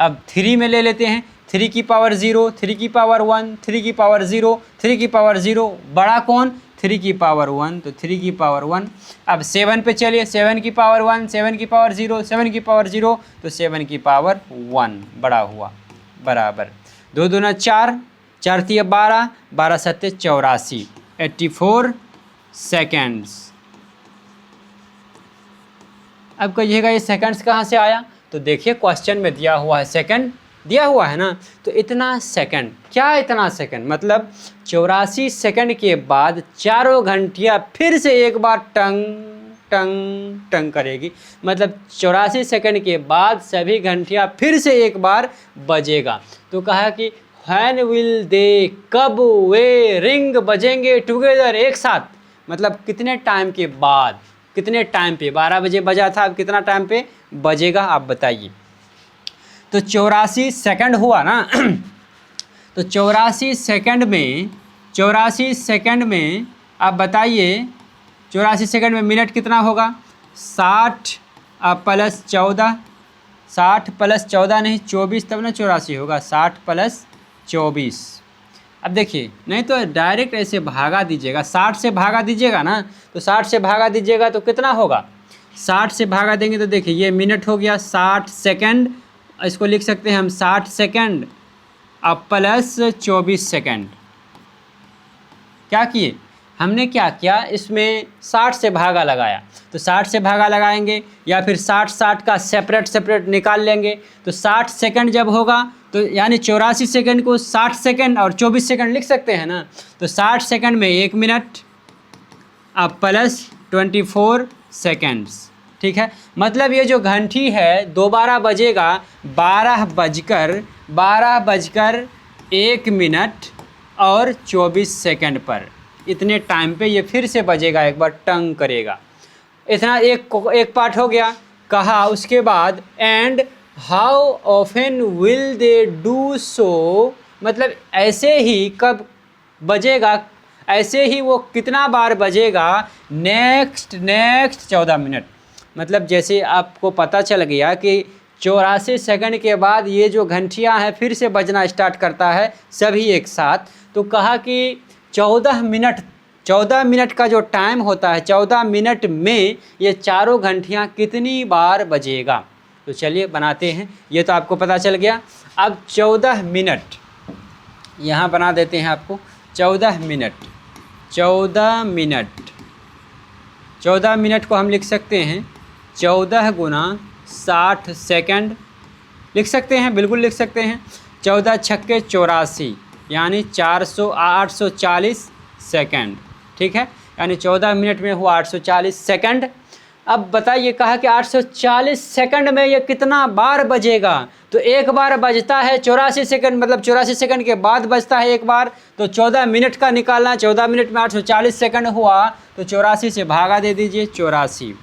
अब 3 में ले लेते हैं, 3 की पावर 0, 3 की पावर 1, 3 की पावर 0, 3 की पावर 0, बड़ा कौन 3 की पावर 1, तो 3 की पावर 1। अब 7 पे चलिए, 7 की पावर 1, 7 की पावर 0, 7 की पावर 0, तो 7 की पावर 1 बड़ा हुआ, बराबर 2 दूना 4, 4 3 12, 12 7 84, 84 सेकेंड्स। अब कहिएगा ये सेकंड्स कहाँ से आया, तो देखिए क्वेश्चन में दिया हुआ है सेकंड, दिया हुआ है ना, तो इतना सेकंड, क्या इतना सेकंड, मतलब 84 सेकंड के बाद चारों घंटियाँ फिर से एक बार टंग टंग टंग करेगी। मतलब 84 सेकंड के बाद सभी घंटियाँ फिर से एक बार बजेगा। तो कहा कि व्हेन विल दे, कब वे रिंग बजेंगे टुगेदर, एक साथ, मतलब कितने टाइम के बाद, कितने टाइम पे। 12 बजे बजा था, अब कितना टाइम पे बजेगा आप बताइए। तो 84 सेकंड हुआ ना तो 84 सेकंड में आप बताइए, 84 सेकंड में मिनट कितना होगा, 60 प्लस 14, 60 प्लस 14 नहीं 24, तब ना 84 होगा, 60 प्लस 24। अब देखिए, नहीं तो डायरेक्ट ऐसे भागा दीजिएगा, 60 से भागा दीजिएगा ना, तो 60 से भागा दीजिएगा तो कितना होगा, 60 से भागा देंगे तो देखिए ये मिनट हो गया, 60 सेकंड, इसको लिख सकते हैं हम 60 सेकंड अब प्लस 24 सेकंड। क्या किए हमने, क्या किया, इसमें 60 से भागा लगाया, तो 60 से भागा लगाएंगे या फिर 60 का सेपरेट निकाल लेंगे। तो 60 सेकंड जब होगा तो यानी 84 सेकंड को 60 सेकंड और 24 सेकंड लिख सकते हैं ना। तो 60 सेकंड में 1 मिनट, अब प्लस 24 सेकेंड्स, ठीक है। मतलब ये जो घंटी है दोबारा बजेगा 12 बजकर 1 मिनट और 24 सेकंड पर। इतने टाइम पे ये फिर से बजेगा, एक बार टंग करेगा। इतना एक पार्ट हो गया कहा। उसके बाद and how often will they do so, मतलब ऐसे ही कब बजेगा, ऐसे ही वो कितना बार बजेगा नेक्स्ट 14 मिनट। मतलब जैसे आपको पता चल गया कि 84 सेकंड के बाद ये जो घंटियां हैं फिर से बजना स्टार्ट करता है सभी एक साथ। तो कहा कि 14 मिनट का जो टाइम होता है, 14 मिनट में ये चारों घंटियां कितनी बार बजेगा। तो चलिए बनाते हैं। ये तो आपको पता चल गया। अब 14 मिनट यहाँ बना देते हैं आपको। 14 मिनट को हम लिख सकते हैं 14 गुना 60 सेकंड लिख सकते हैं, बिल्कुल लिख सकते हैं। 14 छक्के 84 यानी 840 सेकंड, ठीक है। यानी 14 मिनट में हुआ 840 सेकंड। अब बताइए कहा कि 840 सेकंड में ये कितना बार बजेगा। तो एक बार बजता है 84 सेकंड, मतलब 84 सेकंड के बाद बजता है एक बार। तो 14 मिनट का निकालना, 14 मिनट में 840 सेकंड हुआ तो 84 से भागा दे दीजिए। 84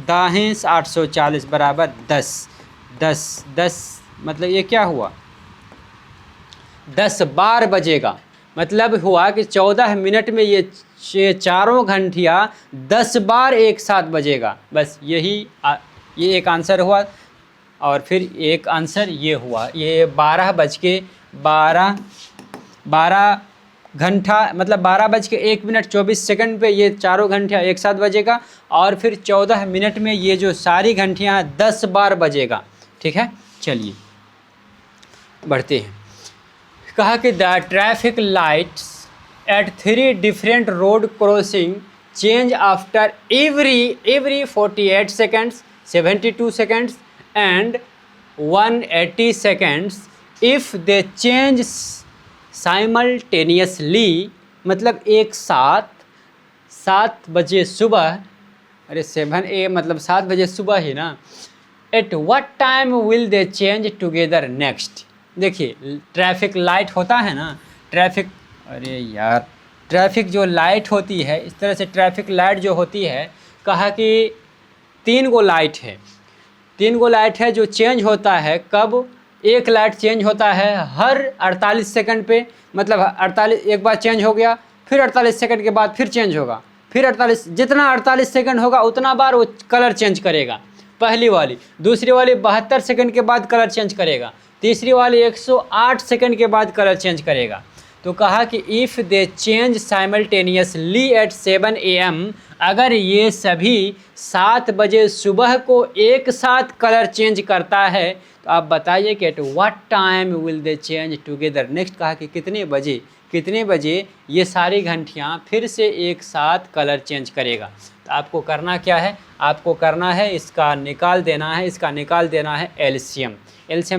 दाहें 840 बराबर 10 मतलब ये क्या हुआ 10 बार बजेगा। मतलब हुआ कि 14 मिनट में ये चारों घंटियाँ 10 बार एक साथ बजेगा। बस ये एक आंसर हुआ। और फिर एक आंसर ये हुआ, ये 12 घंटा मतलब 12:01 पे ये चारों घंटियाँ एक साथ बजेगा। और फिर 14 मिनट में ये जो सारी घंटियाँ 10 बार बजेगा, ठीक है। चलिए बढ़ते हैं। कहा कि the traffic lights at 3 different road crossing change after every 48 seconds, 72 seconds and 180 seconds if they change simultaneously. मतलब एक साथ 7 बजे सुबह, अरे 7 AM मतलब 7 बजे सुबह ही ना। At what time will they change together next. देखिए ट्रैफिक लाइट होता है ना, ट्रैफिक जो लाइट होती है, इस तरह से ट्रैफिक लाइट जो होती है, कहा कि 3 गो लाइट है जो चेंज होता है। कब? एक लाइट चेंज होता है हर 48 सेकंड पे। मतलब 48 एक बार चेंज हो गया, फिर 48 सेकंड के बाद फिर चेंज होगा, फिर 48, जितना 48 सेकंड होगा उतना बार वो कलर चेंज करेगा पहली वाली। दूसरी वाली 72 सेकंड के बाद कलर चेंज करेगा। तीसरी वाली 108 सेकंड के बाद कलर चेंज करेगा। तो कहा कि if they change simultaneously eight 7 AM, अगर ये सभी 7 बजे सुबह को एक साथ कलर चेंज करता है तो आप बताइए कि at what time will they change together next. कहा कि कितने बजे ये सारी घंटियाँ फिर से एक साथ कलर चेंज करेगा। तो आपको करना क्या है, आपको करना है इसका निकाल देना है एलसीएम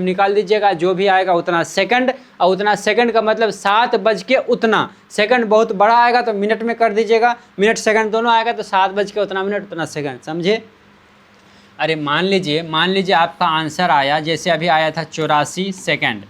निकाल दीजिएगा। जो भी आएगा उतना सेकंड, और उतना सेकंड का मतलब 7 बज के उतना सेकंड। बहुत बड़ा आएगा तो मिनट में कर दीजिएगा, मिनट सेकंड दोनों आएगा तो 7 बज के उतना मिनट उतना सेकंड, समझे। अरे मान लीजिए आपका आंसर आया, जैसे अभी आया था 84 सेकंड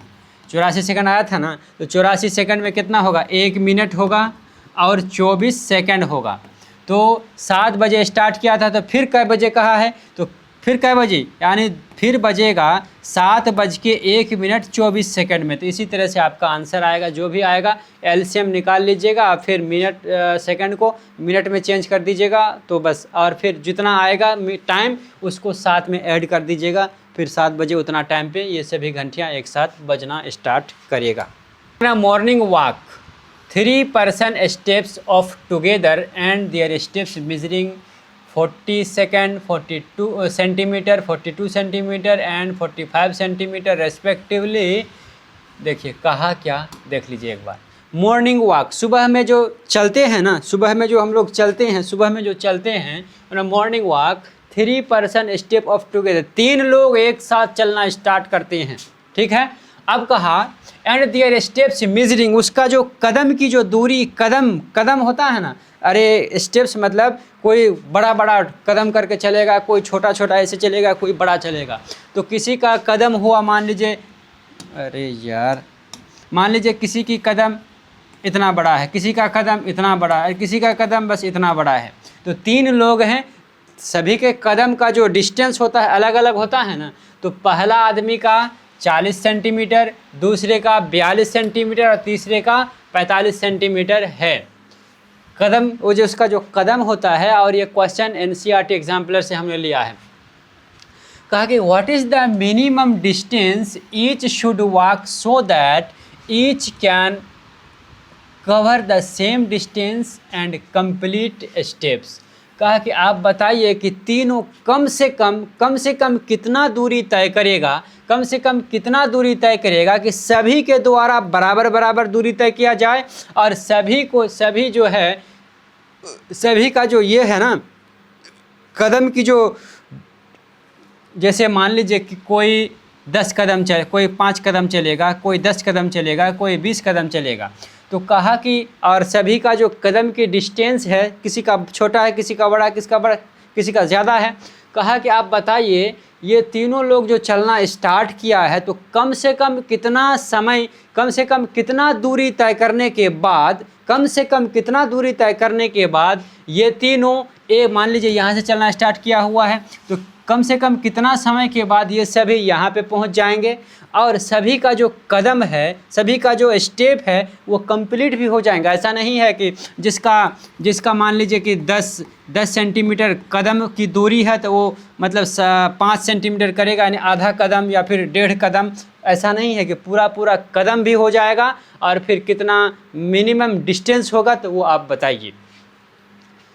आया था ना। तो 84 सेकंड में कितना होगा, 1 मिनट होगा और 24 सेकंड होगा। तो 7 बजे स्टार्ट किया था तो फिर कै बजे कहा है, तो फिर कै बजे, यानी फिर बजेगा 7:01 में। तो इसी तरह से आपका आंसर आएगा। जो भी आएगा एलसीएम निकाल लीजिएगा, फिर मिनट सेकंड को मिनट में चेंज कर दीजिएगा तो बस। और फिर जितना आएगा टाइम उसको साथ में ऐड कर दीजिएगा। फिर 7 बजे उतना टाइम पे ये सभी घंटियाँ एक साथ बजना स्टार्ट करेगा। Morning walk 3 person steps of together and their steps measuring 40 second 42 centimetre 42 centimetre and 45 centimetre respectively. देखिए कहा क्या, देख लीजिए एक बार। मॉर्निंग वॉक, सुबह में जो चलते हैं ना, सुबह में जो हम लोग चलते हैं morning walk 3 person step of together, 3 लोग एक साथ चलना स्टार्ट करते हैं, ठीक है। अब कहा एंड देयर स्टेप्स मेजरिंग, उसका जो कदम की जो दूरी, कदम होता है ना, अरे स्टेप्स मतलब कोई बड़ा बड़ा कदम करके चलेगा, कोई छोटा छोटा ऐसे चलेगा, कोई बड़ा चलेगा। तो किसी का कदम हुआ मान लीजिए, अरे यार मान लीजिए किसी की कदम इतना बड़ा है, किसी का कदम इतना बड़ा है, किसी का कदम बस इतना बड़ा है। तो 3 लोग हैं, सभी के कदम का जो डिस्टेंस होता है अलग अलग होता है ना। तो पहला आदमी का 40 सेंटीमीटर, दूसरे का 42 सेंटीमीटर और तीसरे का 45 सेंटीमीटर है कदम, वो जो उसका जो कदम होता है। और ये क्वेश्चन NCERT एग्जाम्पलर से हमने लिया है। कहा कि what is the minimum distance each should walk so that each can cover the same distance and complete steps. कहा कि आप बताइए कि तीनों कम से कम कितना दूरी तय करेगा, कम से कम कितना दूरी तय करेगा कि सभी के द्वारा बराबर दूरी तय किया जाए, और सभी जो है, सभी का जो ये है ना कदम की जो, जैसे मान लीजिए कि कोई 10 कदम चले, कोई 5 कदम चलेगा, कोई 10 कदम चलेगा, कोई 20 कदम चलेगा। तो कहा कि और सभी का जो कदम की डिस्टेंस है, किसी का छोटा है, किसी का बड़ा, किसी का ज़्यादा है। कहा कि आप बताइए ये तीनों लोग जो चलना स्टार्ट किया है, तो कम से कम कितना समय, कम से कम कितना दूरी तय करने के बाद, ये तीनों मान लीजिए यहाँ से चलना स्टार्ट किया हुआ है, तो कम से कम कितना समय के बाद ये सभी यहाँ पे पहुँच जाएंगे, और सभी का जो कदम है, सभी का जो स्टेप है वो कंप्लीट भी हो जाएगा। ऐसा नहीं है कि जिसका मान लीजिए कि 10 सेंटीमीटर कदम की दूरी है तो वो मतलब 5 सेंटीमीटर करेगा, यानी आधा कदम या फिर 1.5 कदम। ऐसा नहीं है कि पूरा कदम भी हो जाएगा। और फिर कितना मिनिमम डिस्टेंस होगा तो वो आप बताइए।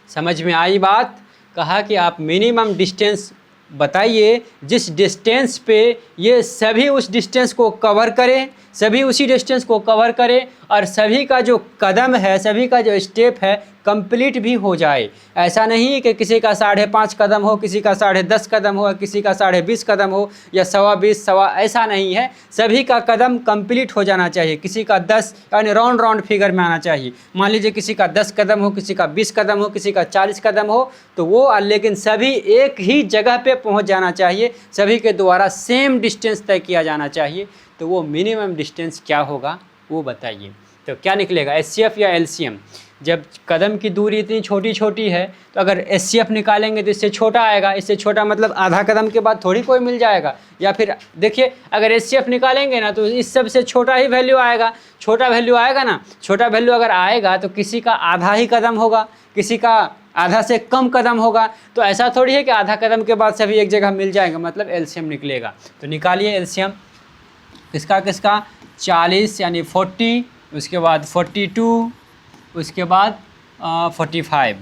समझ में आई बात? कहा कि आप मिनिमम डिस्टेंस बताइए जिस डिस्टेंस पे ये सभी उस डिस्टेंस को कवर करें, सभी उसी डिस्टेंस को कवर करें, और सभी का जो कदम है, सभी का जो स्टेप है कंप्लीट भी हो जाए। ऐसा नहीं कि किसी का 5.5 कदम हो, किसी का 10.5 कदम हो, किसी का 20.5 कदम हो, या 20.25 ऐसा नहीं है। सभी का कदम कंप्लीट हो जाना चाहिए। किसी का 10 यानी राउंड फिगर में आना चाहिए। मान लीजिए किसी का 10 कदम हो, किसी का 20 कदम हो, किसी का 40 कदम हो, तो वो लेकिन सभी एक ही जगह पे पहुंच जाना चाहिए, सभी के द्वारा सेम डिस्टेंस तय किया जाना चाहिए। तो वो मिनिमम डिस्टेंस क्या होगा वो बताइए। तो क्या निकलेगा, HCF या LCM? जब कदम की दूरी इतनी छोटी है तो अगर HCF निकालेंगे तो इससे छोटा आएगा। इससे छोटा मतलब आधा कदम के बाद थोड़ी कोई मिल जाएगा। या फिर देखिए अगर HCF निकालेंगे ना तो इस सब से छोटा ही वैल्यू आएगा। छोटा वैल्यू आएगा ना, छोटा वैल्यू अगर आएगा तो किसी का आधा ही कदम होगा, किसी का आधा से कम कदम होगा। तो ऐसा थोड़ी है कि आधा कदम के बाद सभी एक जगह मिल जाएंगे, मतलब LCM निकलेगा। तो निकालिए LCM किसका 40 यानी 40, उसके बाद 42, उसके बाद 45।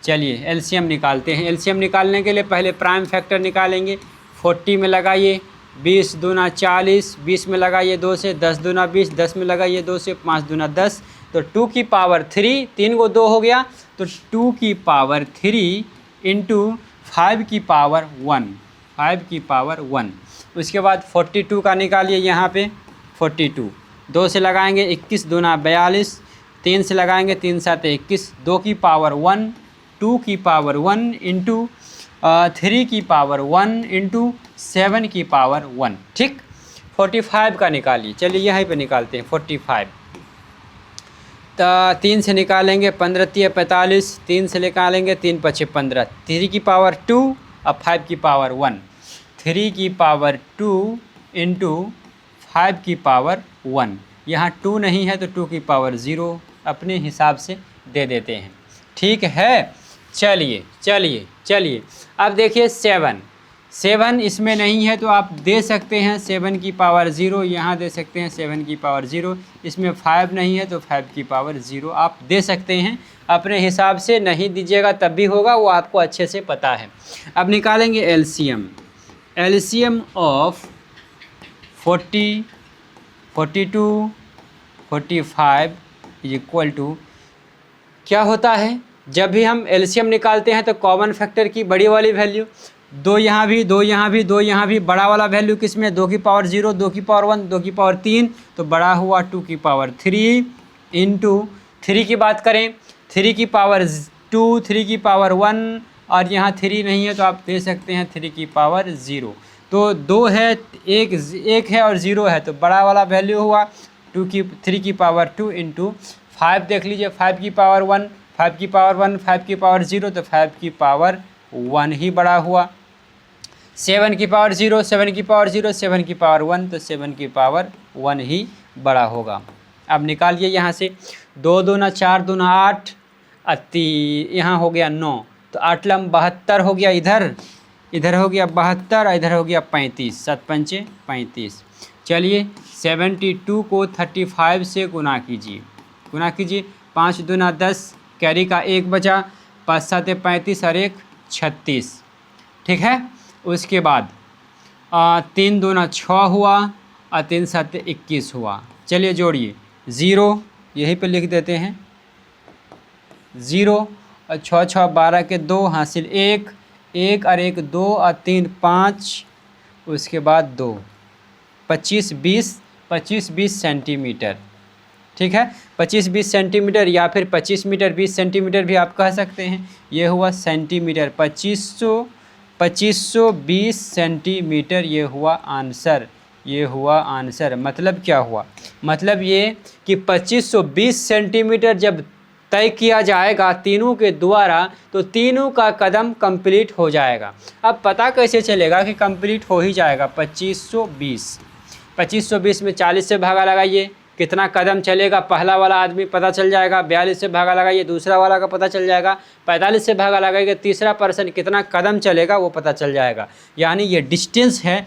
चलिए LCM निकालते हैं। LCM निकालने के लिए पहले प्राइम फैक्टर निकालेंगे। 40 में लगाइए 20 दूना 40, 20 में लगाइए 2 से, 10 दूना 20, 10 में लगाइए 2 से, 5 दूना 10, तो 2 की पावर 3, 3 को 2 हो गया, तो 2 की पावर 3 इंटू 5 की पावर 1, 5 की पावर 1। उसके बाद 42 का निकालिए यहाँ पे 42, 2 से लगाएंगे 21 दूना 42, 3 से लगाएंगे 3 7 21, 2 की पावर 1, 2 की पावर 1 इंटू 3 की पावर 1 इंटू 7 की पावर 1। ठीक, 45 का निकालिए। चलिए यहीं पे निकालते हैं 45। तो 3 से निकालेंगे 15 3 45, 3 से निकालेंगे 3 5 15, 3 की पावर 2 और 5 की पावर 1, 3 की पावर 2 इंटू 5 की पावर 1। यहाँ 2 नहीं है तो 2 की पावर 0 अपने हिसाब से दे देते हैं। ठीक है, चलिए अब देखिए 7 इसमें नहीं है तो आप दे सकते हैं 7 की पावर 0, यहाँ दे सकते हैं 7 की पावर 0। इसमें 5 नहीं है तो 5 की पावर 0 आप दे सकते हैं। अपने हिसाब से नहीं दीजिएगा तब भी होगा, वो आपको अच्छे से पता है। अब निकालेंगे LCM of 40, 42, 45 is equal to क्या होता है। जब भी हम LCM निकालते हैं तो कॉमन फैक्टर की बड़ी वाली वैल्यू 2 यहाँ भी, 2 यहाँ भी, 2 यहाँ भी। बड़ा वाला वैल्यू किस में? 2 की पावर 0, 2 की पावर 1, 2 की पावर 3, तो बड़ा हुआ 2 की पावर 3 इंटू 3 की बात करें 3 की पावर 2, 3 की पावर 1, और यहाँ 3 नहीं है तो आप दे सकते हैं 3 की पावर 0। तो 2 है, एक है और 0 है, तो बड़ा वाला वैल्यू हुआ 3 की पावर 2 इंटू 5 देख लीजिए, 5 की पावर 1, 5 की पावर 1, 5 की पावर 0, तो 5 की पावर 1 ही बड़ा हुआ। 7 की पावर 0, 7 की पावर 0, 7 की पावर 1, तो 7 की पावर 1 ही बड़ा होगा। अब निकालिए यहाँ से 2 दूना 4, दूना 8, यहाँ हो गया 9, तो 8 लम 72 हो गया, इधर हो गया 72, इधर हो गया 35, 7 पंचे 35। चलिए 72 को 35 से गुना कीजिए, 5 दूना 10, कैरी का 1 बचा, 5 7 35 और 1 36, ठीक है। उसके बाद 3 दूना 6 हुआ और 3 7 21 हुआ। चलिए जोड़िए 0, यहीं पे लिख देते हैं 0, और 6 6 12 के 2 हासिल 1 और 1 2 और 3 5, उसके बाद 2 25 20 सेंटीमीटर, ठीक है। 25 20 सेंटीमीटर या फिर 25 मीटर 20 सेंटीमीटर भी आप कह सकते हैं। ये हुआ सेंटीमीटर, 2520 सेंटीमीटर ये हुआ आंसर। मतलब क्या हुआ? मतलब ये कि 2520 सेंटीमीटर जब तय किया जाएगा तीनों के द्वारा, तो तीनों का कदम कंप्लीट हो जाएगा। अब पता कैसे चलेगा कि कंप्लीट हो ही जाएगा? 2520 में 40 से भागा लगाइए, कितना कदम चलेगा? पहला वाला आदमी पता चल जाएगा। 42 से भागा लगाइए, दूसरा वाला का पता चल जाएगा। 45 से भागा लगाइए, तीसरा पर्सन कितना कदम चलेगा वो पता चल जाएगा। यानी ये डिस्टेंस है,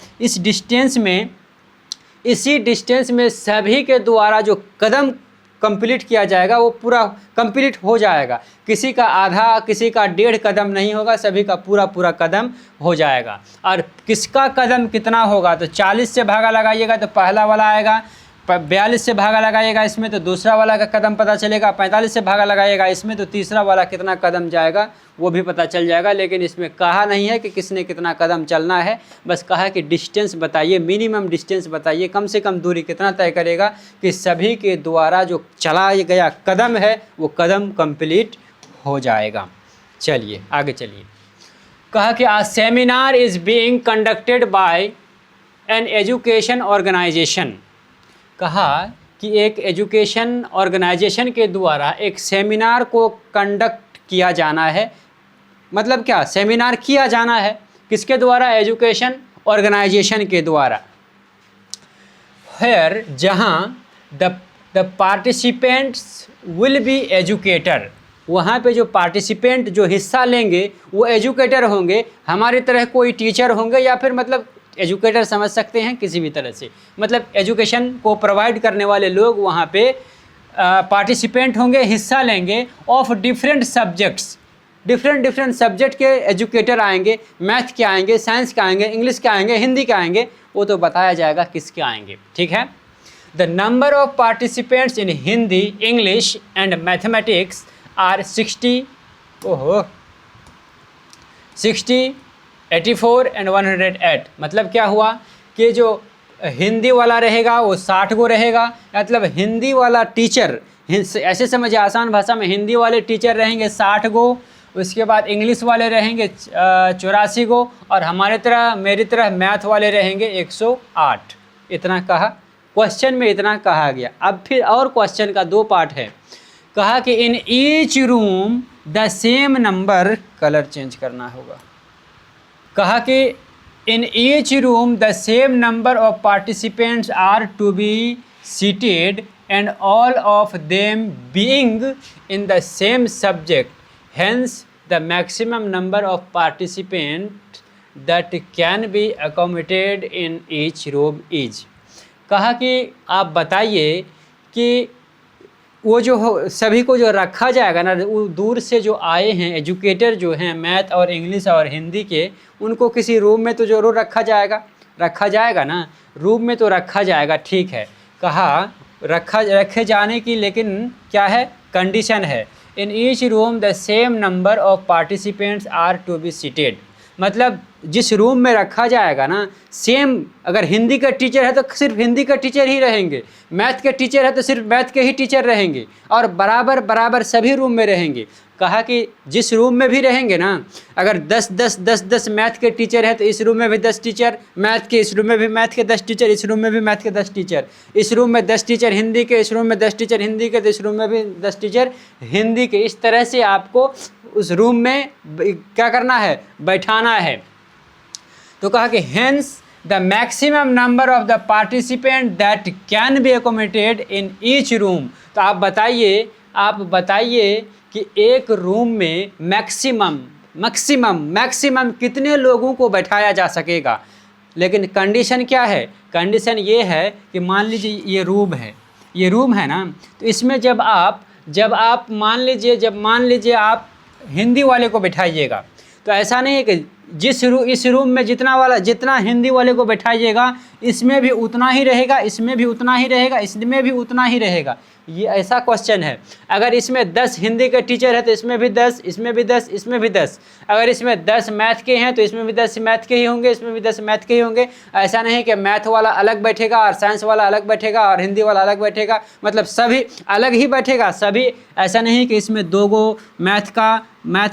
इसी डिस्टेंस में सभी के द्वारा जो कदम कंप्लीट किया जाएगा वो पूरा कंप्लीट हो जाएगा। किसी का आधा, किसी का 1.5 कदम नहीं होगा, सभी का पूरा कदम हो जाएगा। और किसका कदम कितना होगा? तो 40 से भागा लगाइएगा तो पहला वाला आएगा, 42 से भागा लगाइएगा इसमें तो दूसरा वाला का कदम पता चलेगा, 45 से भागा लगाइएगा इसमें तो तीसरा वाला कितना कदम जाएगा वो भी पता चल जाएगा। लेकिन इसमें कहा नहीं है कि किसने कितना कदम चलना है, बस कहा कि डिस्टेंस बताइए, मिनिमम डिस्टेंस बताइए, कम से कम दूरी कितना तय करेगा कि सभी के द्वारा जो चला गया कदम है वो कदम कंप्लीट हो जाएगा। चलिए आगे चलिए। कहा कि a seminar is being conducted by an education organisation. कहा कि एक एजुकेशन ऑर्गेनाइजेशन के द्वारा एक सेमिनार को कंडक्ट किया जाना है। मतलब क्या? सेमिनार किया जाना है किसके द्वारा? एजुकेशन ऑर्गेनाइजेशन के द्वारा। हेयर, जहाँ the participants will be educator, वहाँ पे जो पार्टिसिपेंट जो हिस्सा लेंगे वो एजुकेटर होंगे। हमारी तरह कोई टीचर होंगे या फिर मतलब एजुकेटर समझ सकते हैं किसी भी तरह से, मतलब एजुकेशन को प्रोवाइड करने वाले लोग वहाँ पे पार्टिसिपेंट होंगे, हिस्सा लेंगे। Of different subjects, different subject के एजुकेटर आएंगे। मैथ के आएंगे, साइंस के आएंगे, इंग्लिश के आएंगे, हिंदी के आएंगे, वो तो बताया जाएगा किसके आएंगे, ठीक है। The number of participants in Hindi, English and mathematics are 60, 84 and 108। मतलब क्या हुआ कि जो हिंदी वाला रहेगा वो 60 गो रहेगा। मतलब हिंदी वाला टीचर, ऐसे समझिए आसान भाषा में, हिंदी वाले टीचर रहेंगे 60 गो, उसके बाद इंग्लिश वाले रहेंगे 84 गो, और हमारे तरह मेरी तरह मैथ वाले रहेंगे 108। इतना कहा, क्वेश्चन में इतना कहा गया। अब फिर और क्वेश्चन का 2 पार्ट है। कहा कि in each room the same number, colour change करना होगा। कहा कि in each room the same number of participants are to be seated and all of them being in the same subject, hence the maximum number of participant that can be accommodated in each room is. कहा कि आप बताइए कि वो जो सभी को जो रखा जाएगा ना, वो दूर से जो आए हैं एजुकेटर जो हैं मैथ और इंग्लिश और हिंदी के, उनको किसी रूम में तो ज़रूर रखा जाएगा ना, रूम में तो रखा जाएगा, ठीक है। कहा रखे जाने की लेकिन क्या है? कंडीशन है। In each room the same number of participants are to be seated. मतलब जिस रूम में रखा जाएगा ना, सेम अगर हिंदी का टीचर है तो सिर्फ हिंदी का टीचर ही रहेंगे, मैथ के टीचर है तो सिर्फ मैथ के ही टीचर रहेंगे, और बराबर बराबर सभी रूम में रहेंगे। कहा कि जिस रूम में भी रहेंगे ना, अगर 10 मैथ के टीचर है तो इस रूम में भी 10 टीचर मैथ के, इस रूम में भी मैथ के 10 टीचर, इस रूम में भी मैथ के 10 टीचर, इस रूम में 10 टीचर हिंदी के, इस रूम में 10 टीचर हिंदी के, तो इस रूम में भी 10 टीचर हिंदी के। इस तरह से आपको उस रूम में क्या करना है, बैठाना है। तो कहा कि hence the maximum number of the participant that can B accommodated in each room. तो आप बताइए कि एक रूम में मैक्सिमम कितने लोगों को बैठाया जा सकेगा। लेकिन कंडीशन क्या है, कंडीशन ये है कि मान लीजिए ये रूम है ना, तो इसमें जब आप मान लीजिए आप हिंदी वाले को बैठाइएगा, तो ऐसा नहीं है कि इस रूम में जितना हिंदी वाले को बैठाइएगा इसमें भी उतना ही रहेगा, इसमें भी उतना ही रहेगा, इसमें भी उतना ही रहेगा। ये ऐसा क्वेश्चन है। अगर इसमें 10 हिंदी के टीचर है तो इसमें भी 10, इसमें भी 10, इसमें भी 10। अगर इसमें 10 मैथ के हैं तो इसमें भी 10 मैथ के ही होंगे, इसमें भी 10 मैथ के ही होंगे। ऐसा नहीं कि मैथ वाला अलग बैठेगा और साइंस वाला अलग बैठेगा और हिंदी वाला अलग बैठेगा, मतलब सभी अलग ही बैठेगा सभी। ऐसा नहीं कि इसमें 2 गो मैथ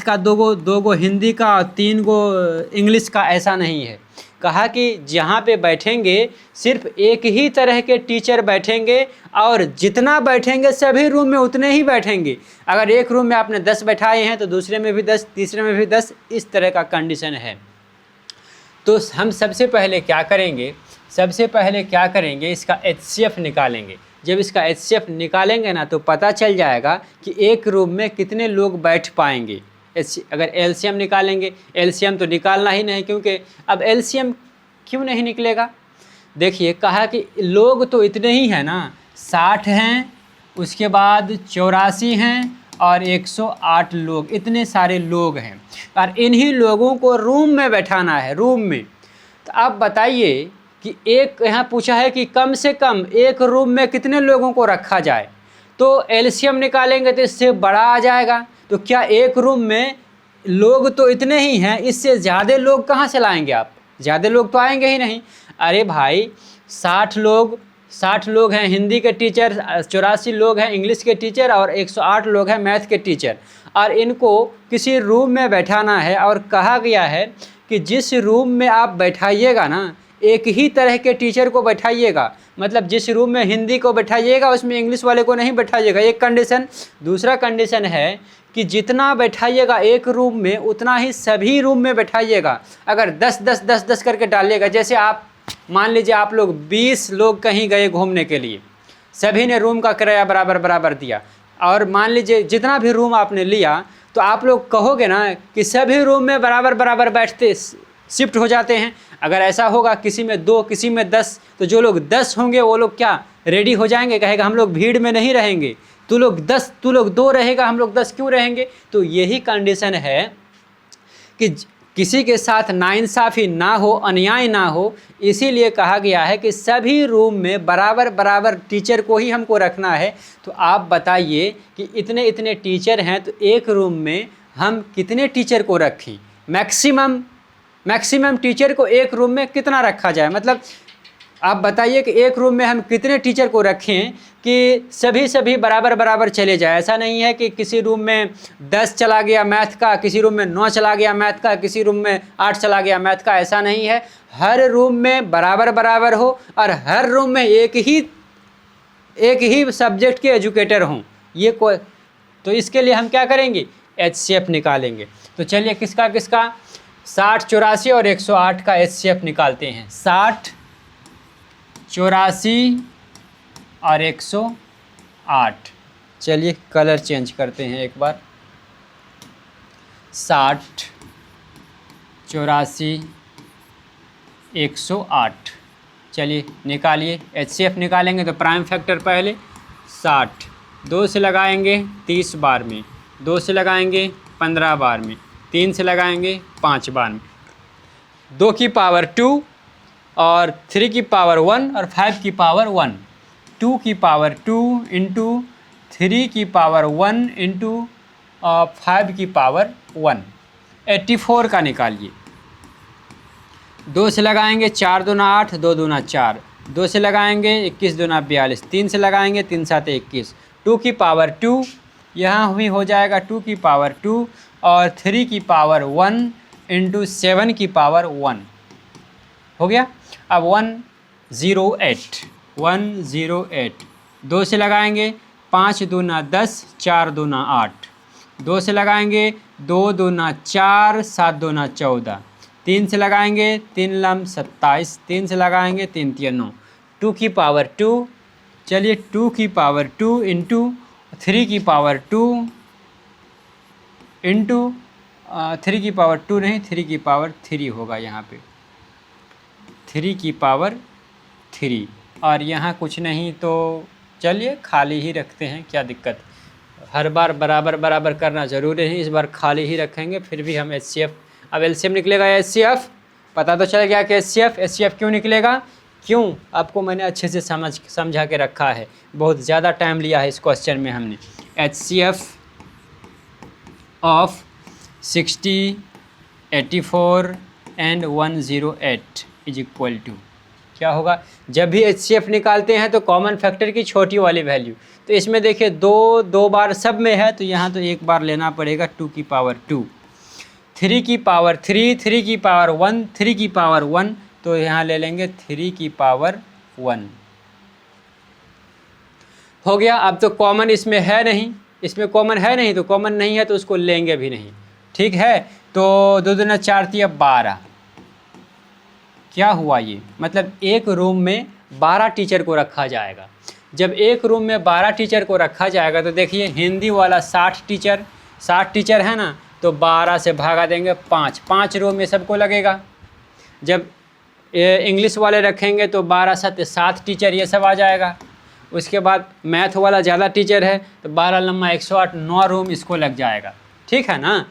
का 2 गो हिंदी का और 3 गो इंग्लिश का, ऐसा नहीं है। कहा कि जहाँ पे बैठेंगे सिर्फ एक ही तरह के टीचर बैठेंगे और जितना बैठेंगे सभी रूम में उतने ही बैठेंगे। अगर एक रूम में आपने 10 बैठाए हैं तो दूसरे में भी 10, तीसरे में भी 10, इस तरह का कंडीशन है। तो हम सबसे पहले क्या करेंगे, इसका HCF निकालेंगे। जब इसका HCF निकालेंगे ना तो पता चल जाएगा कि एक रूम में कितने लोग बैठ पाएंगे। अगर LCM निकालेंगे, LCM तो निकालना ही नहीं, क्योंकि अब LCM क्यों नहीं निकलेगा। देखिए कहा कि लोग तो इतने ही हैं ना, 60 हैं, उसके बाद 84 हैं और 108 लोग, इतने सारे लोग हैं और इन्हीं लोगों को रूम में बैठाना है, रूम में। तो आप बताइए कि एक यहाँ पूछा है कि कम से कम एक रूम में कितने लोगों को रखा जाए, तो LCM निकालेंगे तो इससे बड़ा आ जाएगा। तो क्या एक रूम में लोग तो इतने ही हैं, इससे ज़्यादा लोग कहाँ से लाएंगे आप, ज़्यादा लोग तो आएंगे ही नहीं। अरे भाई 60 लोग हैं हिंदी के टीचर, 84 लोग हैं इंग्लिश के टीचर और 108 लोग हैं मैथ के टीचर, और इनको किसी रूम में बैठाना है। और कहा गया है कि जिस रूम में आप बैठाइएगा ना, एक ही तरह के टीचर को बैठाइएगा, मतलब जिस रूम में हिंदी को बैठाइएगा उसमें इंग्लिश वाले को नहीं बैठाइएगा, एक कंडीशन। दूसरा कंडीशन है कि जितना बैठाइएगा एक रूम में उतना ही सभी रूम में बैठाइएगा। अगर 10 करके डालिएगा, जैसे आप मान लीजिए आप लोग 20 लोग कहीं गए घूमने के लिए, सभी ने रूम का किराया बराबर दिया, और मान लीजिए जितना भी रूम आपने लिया तो आप लोग कहोगे ना कि सभी रूम में बराबर बैठते शिफ्ट हो जाते हैं। अगर ऐसा होगा किसी में 2 किसी में 10, तो जो लोग 10 होंगे वो लोग क्या रेडी हो जाएंगे, कहेगा हम लोग भीड़ में नहीं रहेंगे, तू लोग 2 रहेगा, हम लोग 10 क्यों रहेंगे। तो यही कंडीशन है कि किसी के साथ नाइंसाफ़ी ना हो, अन्याय ना हो, इसीलिए कहा गया है कि सभी रूम में बराबर मैक्सिमम को ही हमको रखना है। तो आप बताइए कि इतने टीचर हैं तो एक रूम में हम कितने टीचर को रखें, मैक्सिमम टीचर को एक रूम में कितना रखा जाए। मतलब आप बताइए कि एक रूम में हम कितने टीचर को रखें कि सभी बराबर चले जाए। ऐसा नहीं है कि किसी रूम में 10 चला गया मैथ का, किसी रूम में 9 चला गया मैथ का, किसी रूम में 8 चला गया मैथ का, ऐसा नहीं है। हर रूम में बराबर हो और हर रूम में एक ही सब्जेक्ट के एजुकेटर हों। तो इसके लिए हम क्या करेंगे, HCF निकालेंगे। तो चलिए किसका 60, 84 और 108 का HCF निकालते हैं। 60, 84 और 108। चलिए कलर चेंज करते हैं एक बार। 60, 84, 108। चलिए निकालिए, HCF निकालेंगे तो प्राइम फैक्टर पहले 60 2 से लगाएंगे 30 बार में, 2 से लगाएंगे 15 बार में, 3 से लगाएंगे 5 बार में, 2 की पावर 2 और 3 की पावर 1 और 5 की पावर 1, 2 की पावर 2 इंटू 3 की पावर 1 इंटू 5 की पावर 1, 84 का निकालिए। 2 से लगाएंगे 4 दूना 8, 2 दूना 4, 2 से लगाएंगे 21 दूना 42, 3 से लगाएंगे 3 7 21, 2 की पावर 2, यहाँ भी हो जाएगा 2 की पावर 2 और 3 की पावर 1 इंटू 7 की पावर 1 हो गया। अब 108, 108, 2 से लगाएंगे 5 दूना 10, 4 दूना 8, 2 से लगाएंगे 2 दूना 4, 7 दूना 14, 3 से लगाएंगे 3 लम 27, 3 से लगाएंगे 3 3 9, 2 की पावर 2, चलिए 2 की पावर 2 इंटू 3 की पावर 2 इंटू 3 की पावर 2 नहीं, 3 की पावर 3 होगा यहाँ पे, 3 की पावर 3, और यहाँ कुछ नहीं तो चलिए खाली ही रखते हैं, क्या दिक्कत, हर बार बराबर बराबर करना ज़रूरी नहीं, इस बार खाली ही रखेंगे, फिर भी हम HCF, अब LCM निकलेगा HCF, पता तो चल गया कि HCF क्यों निकलेगा, क्यों आपको मैंने अच्छे से समझा के रखा है, बहुत ज़्यादा टाइम लिया है इस क्वेश्चन में हमने। HCF of 60, 84 and 108 is equal to क्या होगा, जब भी HCF निकालते हैं तो कॉमन फैक्टर की छोटी वाली वैल्यू, तो इसमें देखिए दो बार सब में है, तो यहाँ तो एक बार लेना पड़ेगा 2 की पावर 2, 3 की पावर 3, 3 की पावर 1, 3 की पावर 1, तो यहाँ ले लेंगे 3 की पावर 1 हो गया। अब तो कॉमन इसमें है नहीं, इसमें कॉमन है नहीं, तो कॉमन नहीं है तो उसको लेंगे भी नहीं, ठीक है। तो 2 दूना 4 तिया 12, क्या हुआ ये, मतलब एक रूम में 12 टीचर को रखा जाएगा। जब एक रूम में 12 टीचर को रखा जाएगा तो देखिए हिंदी वाला 60 टीचर है ना, तो 12 से भागा देंगे 5, 5 रूम में सबको लगेगा। जब इंग्लिश वाले रखेंगे तो 12 7 7 टीचर ये सब आ जाएगा। उसके बाद मैथ वाला ज़्यादा टीचर है तो 12 लम्मा 108, 9 रूम इसको लग जाएगा, ठीक है ना।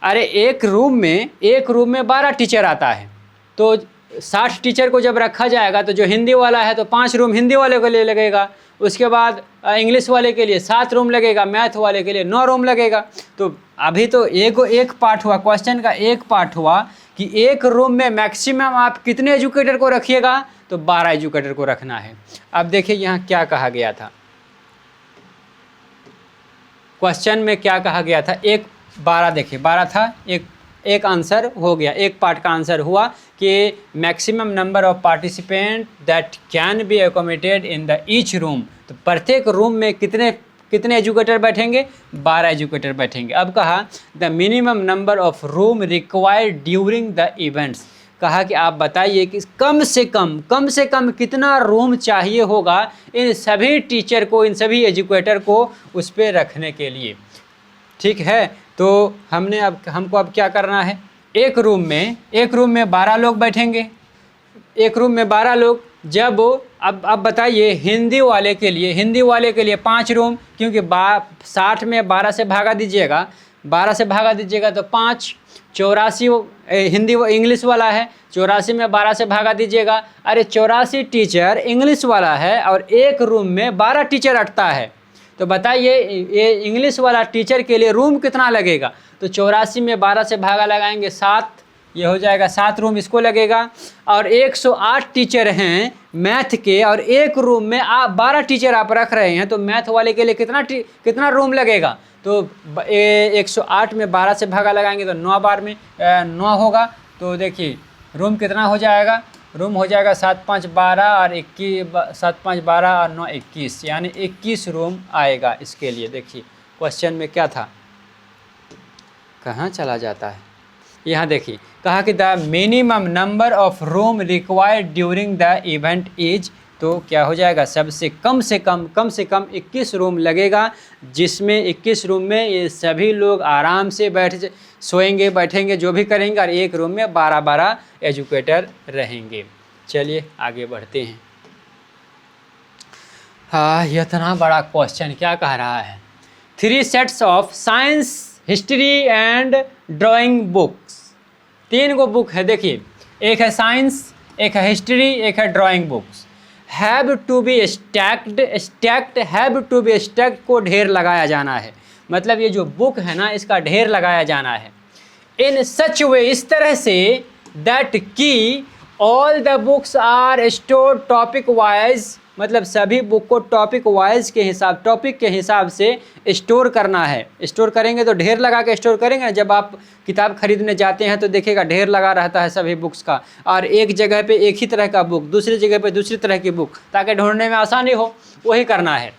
अरे एक रूम में 12 टीचर आता है, तो 60 टीचर को जब रखा जाएगा तो जो हिंदी वाला है तो 5 रूम हिंदी वाले के लिए लगेगा, उसके बाद इंग्लिश वाले के लिए 7 रूम लगेगा, मैथ वाले के लिए 9 रूम लगेगा। तो अभी तो एक पार्ट हुआ, क्वेश्चन का एक पार्ट हुआ कि एक रूम में मैक्सिमम आप कितने एजुकेटर को रखिएगा, तो 12 एजुकेटर को रखना है। अब देखिए यहाँ क्या कहा गया था, क्वेश्चन में क्या कहा गया था, 12 देखिए 12 था, एक आंसर हो गया, एक पार्ट का आंसर हुआ कि maximum number of participant that can B accommodated in the each room, तो प्रत्येक रूम में कितने एजुकेटर बैठेंगे, 12 एजुकेटर बैठेंगे। अब कहा the minimum number of room required during the events, कहा कि आप बताइए कि कम से कम कितना रूम चाहिए होगा इन सभी टीचर को, इन सभी एजुकेटर को उस पर रखने के लिए, ठीक है। तो हमको अब क्या करना है, एक रूम में 12 लोग बैठेंगे, एक रूम में 12 लोग। जब अब बताइए हिंदी वाले के लिए 5 रूम, क्योंकि 60 में 12 से भागा दीजिएगा, 12 से भागा दीजिएगा तो 5, 84 हिंदी इंग्लिश वाला है, 84 में 12 से भागा दीजिएगा, अरे 84 टीचर इंग्लिश वाला है और एक रूम में 12 टीचर अटता है, तो बताइए ये इंग्लिश वाला टीचर के लिए रूम कितना लगेगा, तो 84 में 12 से भागा लगाएंगे 7, ये हो जाएगा 7 रूम इसको लगेगा। और 108 टीचर हैं मैथ के और एक रूम में 12 टीचर आप रख रहे हैं, तो मैथ वाले के लिए कितना रूम लगेगा, तो 108 में 12 से भागा लगाएंगे तो 9 बार में 9 होगा, तो देखिए रूम कितना हो जाएगा, रूम हो जाएगा 7 5 12 और 21, 7 5 12 और 9 21, यानी 21 रूम आएगा इसके लिए। देखिए क्वेश्चन में क्या था, कहाँ चला जाता है, यहाँ देखिए कहा कि the minimum number of room required during the event is, तो क्या हो जाएगा, सबसे कम से कम 21 रूम लगेगा, जिसमें 21 रूम में ये सभी लोग आराम से सोएंगे बैठेंगे जो भी करेंगे, और एक रूम में 12 एजुकेटर रहेंगे। चलिए आगे बढ़ते हैं। हाँ, इतना बड़ा क्वेश्चन क्या कह रहा है, 3 sets of science history and drawing books, 3 go book है, देखिए एक है साइंस, एक है हिस्ट्री, एक है drawing books, have to be stacked को ढेर लगाया जाना है, मतलब ये जो बुक है ना इसका ढेर लगाया जाना है। इन सच वे, इस तरह से दैट की all the books are store topic wise, मतलब सभी बुक को टॉपिक वाइज के हिसाब, टॉपिक के हिसाब से स्टोर करना है। स्टोर करेंगे तो ढेर लगा के स्टोर करेंगे। जब आप किताब खरीदने जाते हैं तो देखिएगा ढेर लगा रहता है सभी बुक्स का, और एक जगह पे एक ही तरह का बुक, दूसरी जगह पे दूसरी तरह की बुक, ताकि ढूंढने में आसानी हो, वही करना है।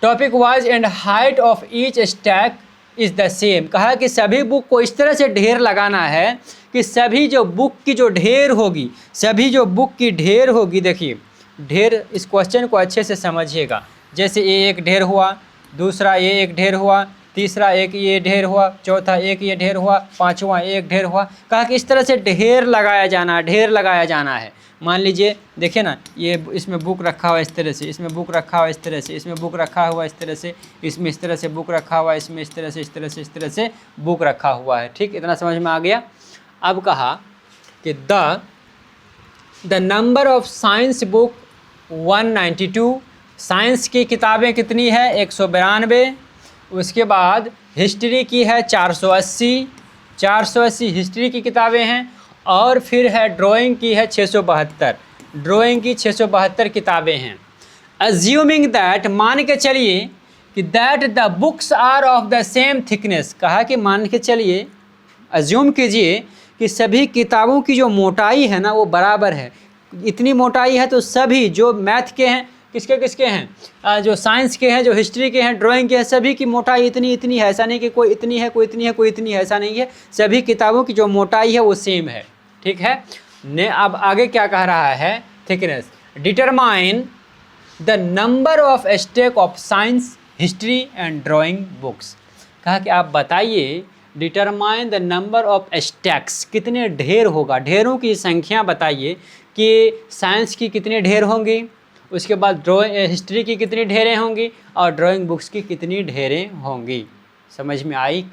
Topic wise and height of each stack is the same, कहा कि सभी बुक को इस तरह से ढेर लगाना है कि सभी जो बुक की जो ढेर होगी, सभी जो बुक की ढेर होगी, देखिए ढेर, इस क्वेश्चन को अच्छे से समझिएगा। जैसे ये एक ढेर हुआ, दूसरा ये एक ढेर हुआ, तीसरा एक ये ढेर हुआ, चौथा एक ये ढेर हुआ, पांचवा एक ढेर हुआ। कहा कि इस तरह से ढेर लगाया जाना है, ढेर लगाया जाना है। मान लीजिए देखिए ना, ये इसमें बुक रखा हुआ इस तरह से, इसमें बुक रखा हुआ इस तरह से, इसमें बुक रखा हुआ इस तरह से, इसमें इस तरह से बुक रखा हुआ, इसमें इस तरह से, इस तरह से, इस तरह से बुक रखा हुआ है। ठीक, इतना समझ में आ गया। अब कहा कि the number of science book 192, science की किताबें कितनी है 192। उसके बाद हिस्ट्री की है 480 हिस्ट्री की किताबें हैं। और फिर है ड्राइंग की है 672, ड्राइंग की 672 किताबें हैं। अज्यूमिंग दैट, मान के चलिए कि that the books are of the same thickness, कहा कि मान के चलिए, अज्यूम कीजिए कि सभी किताबों की जो मोटाई है ना वो बराबर है। इतनी मोटाई है तो सभी जो मैथ के हैं, किसके किसके हैं, जो साइंस के हैं, जो हिस्ट्री के हैं, ड्राइंग के हैं, सभी की मोटाई इतनी इतनी है। ऐसा नहीं कि कोई इतनी है, कोई इतनी है, कोई इतनी है, ऐसा नहीं है। सभी किताबों की जो मोटाई है वो सेम है। ठीक है ने। अब आगे क्या कह रहा है, thickness. Determine the number of stack of science, history and drawing books, कहा कि आप बताइए determine the number of stacks, कितने ढेर होगा, ढेरों की संख्या बताइए कि साइंस की कितने ढेर होंगी, उसके बाद हिस्ट्री की कितनी ढेरें होंगी, और ड्राइंग बुक्स की कितनी ढेरें होंगी। समझ में आई?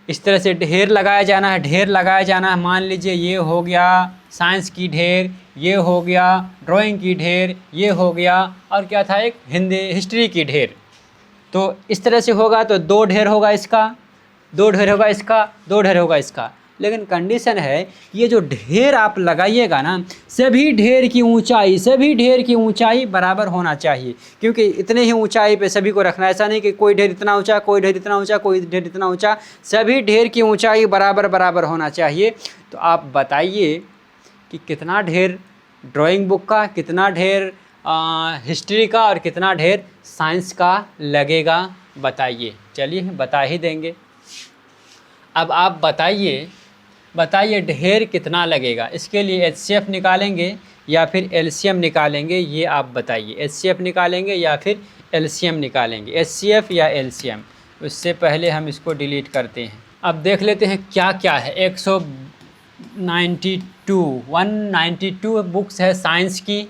इस तरह से ढेर लगाया जाना है, ढेर लगाया जाना है। मान लीजिए ये हो गया साइंस की ढेर, ये हो गया ड्राइंग की ढेर, ये हो गया, और क्या था एक हिस्ट्री की ढेर। तो इस तरह से होगा तो 2 ढेर होगा इसका, 2 ढेर होगा इसका, 2 ढेर होगा इसका। लेकिन कंडीशन है, ये जो ढेर आप लगाइएगा ना, सभी ढेर की ऊंचाई, सभी ढेर की ऊंचाई बराबर होना चाहिए, क्योंकि इतने ही ऊंचाई पे सभी को रखना है। ऐसा नहीं कि कोई ढेर इतना ऊंचा, कोई ढेर इतना ऊंचा, कोई ढेर इतना ऊंचा, सभी ढेर की ऊंचाई बराबर बराबर होना चाहिए। तो आप बताइए कि कितना ढेर ड्राइंग बुक का, कितना ढेर हिस्ट्री का, और कितना ढेर साइंस का लगेगा, बताइए। चलिए बता ही देंगे। अब आप बताइए ढेर कितना लगेगा। इसके लिए एचसीएफ निकालेंगे या फिर एलसीएम निकालेंगे, ये आप बताइए। एचसीएफ निकालेंगे या फिर एलसीएम निकालेंगे, एचसीएफ या एलसीएम। उससे पहले हम इसको डिलीट करते हैं। अब देख लेते हैं क्या क्या है। 192 बुक्स है साइंस की,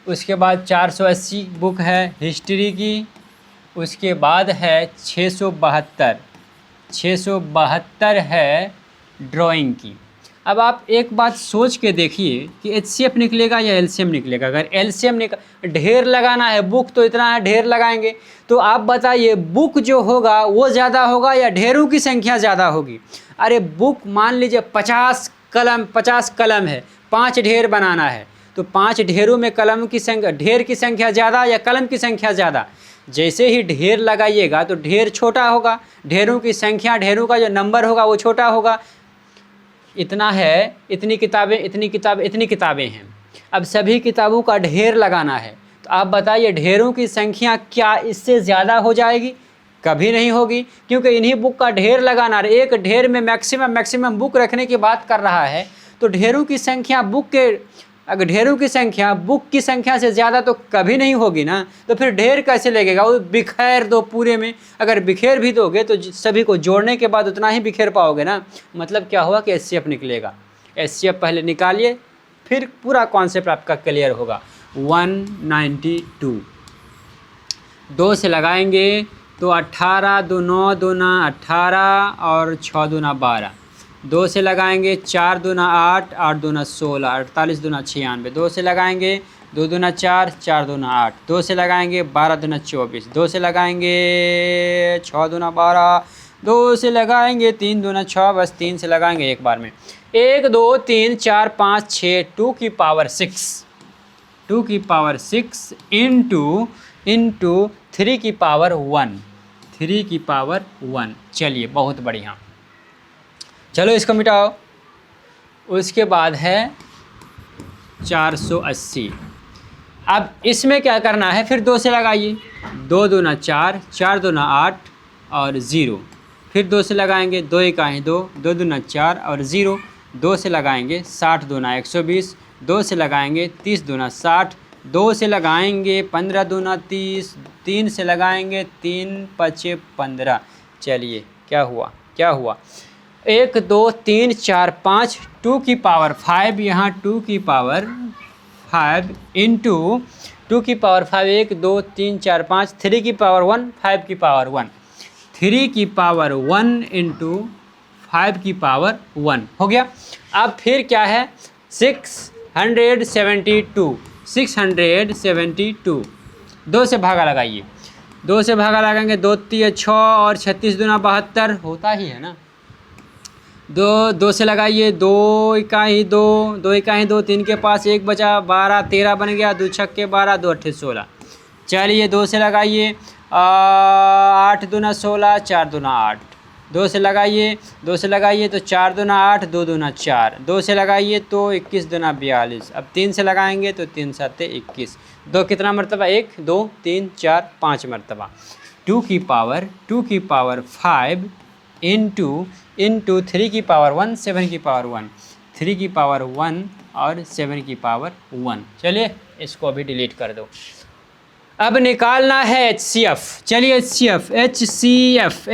उसके बाद 480 बुक है हिस्ट्री की, उसके बाद है 672 है ड्राइंग की। अब आप एक बात सोच के देखिए कि एचसीएफ निकलेगा या एलसीएम निकलेगा। अगर एलसीएम ढेर लगाना है, बुक तो इतना है, ढेर लगाएंगे, तो आप बताइए बुक जो होगा वो ज़्यादा होगा या ढेरों की संख्या ज़्यादा होगी। अरे बुक मान लीजिए 50 कलम है, 5 ढेर बनाना है, तो 5 ढेरों में कलम की संख्या, ढेर की संख्या ज़्यादा या कलम की संख्या ज़्यादा। जैसे ही ढेर लगाइएगा तो ढेर छोटा होगा, ढेरों की संख्या, ढेरों का जो नंबर होगा वो छोटा होगा। इतना है, इतनी किताबें हैं। अब सभी किताबों का ढेर लगाना है, तो आप बताइए ढेरों की संख्या क्या इससे ज़्यादा हो जाएगी? कभी नहीं होगी, क्योंकि इन्हीं बुक का ढेर लगाना, एक ढेर में मैक्सिमम बुक रखने की बात कर रहा है। तो ढेरों की संख्या अगर ढेरों की संख्या बुक की संख्या से ज़्यादा तो कभी नहीं होगी ना। तो फिर ढेर कैसे लगेगा? वो बिखेर दो पूरे में। अगर बिखेर भी दोगे तो सभी को जोड़ने के बाद उतना ही बिखेर पाओगे ना। मतलब क्या हुआ कि एचसीएफ निकलेगा। एचसीएफ पहले निकालिए, फिर पूरा कॉन्सेप्ट आपका क्लियर होगा। 192 2 से लगाएंगे तो 18 2 9 2 9 18 और 6 2 9 12। 2 से लगाएंगे 4 2 9 8 8 2 9 16 48 2 9 96। 2 से लगाएंगे 2 2 9 4 4 2 9 8। 2 से लगाएंगे 12 2 9 24। 2 से लगाएंगे 6 2 9 12 2 से लगाएंगे, 3 दूना 6, बस 3 से लगाएंगे एक बार में। 1 2 3 4 5 6, 2 की पावर 6, 2 की पावर 6 इंटू 3 की पावर 1, 3 की पावर 1। चलिए बहुत बढ़िया, चलो इसको मिटाओ। उसके बाद है 480। अब इसमें क्या करना है, फिर 2 से लगाइए, 2 दूना 4, 4 दूना 8 और 0, फिर 2 से लगाएंगे, 2 1 2, 2 दूना 4 और 0, 2 से लगाएंगे 60 दूना 120, 2 से लगाएंगे 30 दूना 60, 2 से लगाएंगे 15 दूना 30, 3 से लगाएंगे 3 5 15। चलिए क्या हुआ, क्या हुआ, 1 2 3 4 5, 2 की पावर 5, यहाँ 2 की पावर 5 इंटू 2 की पावर 5, 1 2 3 4 5, 3 की पावर 1, 5 की पावर 1, 3 की पावर 1 इंटू 5 की पावर 1 हो गया। अब फिर क्या है, 672, 672, 2 से भागा लगाइए, 2 से भागा लगाएंगे, 2 3 6 और 36 दूना 72 होता ही है ना। 2 से लगाइए, 2 1 2, 2 1 2, 3 के पास 1 बचा, 12 13 बन गया, 2 छक्के 12, 2 8 16। चलिए 2 से लगाइए, 8 दूना 16, 4 दूना 8, 2 से लगाइए, 2 से लगाइए तो 4 दूना 8, 2 दूना 4, 2 से लगाइए तो 21 दूना 42। अब 3 से लगाएंगे तो 3 7 21, 2 कितना मरतबा, 1 2 3 4 5 मरतबा। 2 की पावर 5 इंटू 3 की पावर 1, 7 की पावर 1, 3 की पावर 1 और 7 की पावर 1। चलिए इसको अभी डिलीट कर दो। अब निकालना है HCF। चलिए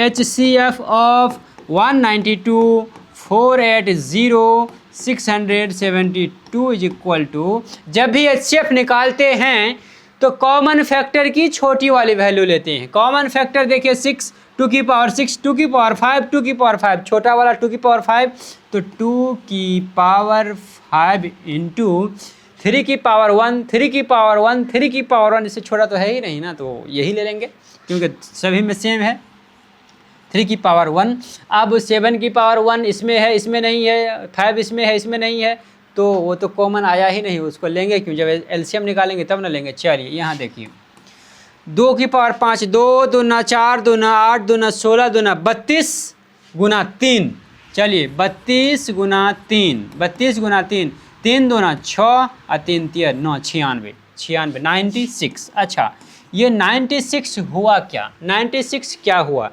HCF of 192 480 672 is equal to, जब भी HCF निकालते हैं तो कॉमन फैक्टर की छोटी वाली वैल्यू लेते हैं। कॉमन फैक्टर देखिए 6, 2 की पावर 6, 2 की पावर 5, 2 की पावर 5, छोटा वाला 2 की पावर 5, तो 2 की पावर 5 इंटू 3 की पावर 1, 3 की पावर 1, 3 की पावर 1, इससे छोटा तो है ही नहीं ना, तो यही ले लेंगे क्योंकि सभी में सेम है। 3 की पावर 1, अब 7 की पावर 1 इसमें है, इसमें नहीं है, 5 इसमें है, इसमें नहीं है, तो वो तो कॉमन आया ही नहीं, उसको लेंगे क्यों, जब एलसीएम निकालेंगे तब ना लेंगे। चलिए यहाँ देखिए, 2 की पावर 5, 2 दूना 4 दूना 8 दूना 16 दूना 32 गुना 3। चलिए 32 गुना 3, 32 गुना 3, 3 दूना 6 और 3 3 9, 96, 96। अच्छा ये 96 हुआ क्या, 96 क्या हुआ,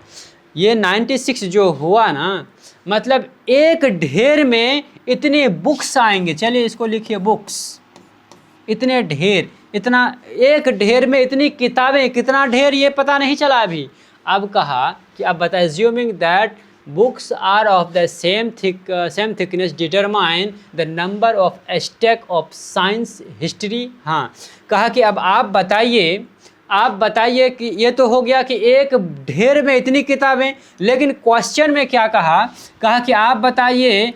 ये 96 जो हुआ ना, मतलब एक ढेर में इतने बुक्स आएंगे। चलिए इसको लिखिए बुक्स, इतने ढेर, इतना एक ढेर में इतनी किताबें, कितना ढेर ये पता नहीं चला अभी। अब कहा कि अब बता, assuming that books are of the same thickness determine the number of stack of science history. हाँ कहा कि अब आप बताइए कि ये तो हो गया कि एक ढेर में इतनी किताबें, लेकिन क्वेश्चन में क्या कहा कि आप बताइए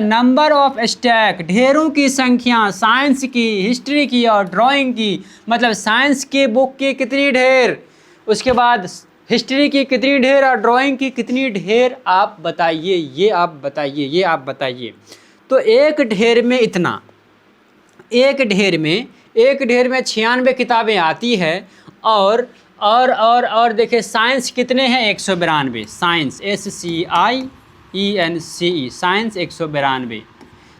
नंबर ऑफ स्टैक, ढेरों की संख्या, साइंस की, हिस्ट्री की और ड्राइंग की, मतलब साइंस के बुक की कितनी ढेर, उसके बाद हिस्ट्री की कितनी ढेर और ड्राइंग की कितनी ढेर, आप बताइए, ये आप बताइए। तो एक ढेर में इतना, एक ढेर में 96 किताबें आती है, और देखिए साइंस कितने हैं, 192, साइंस SCIENCE, साइंस 192।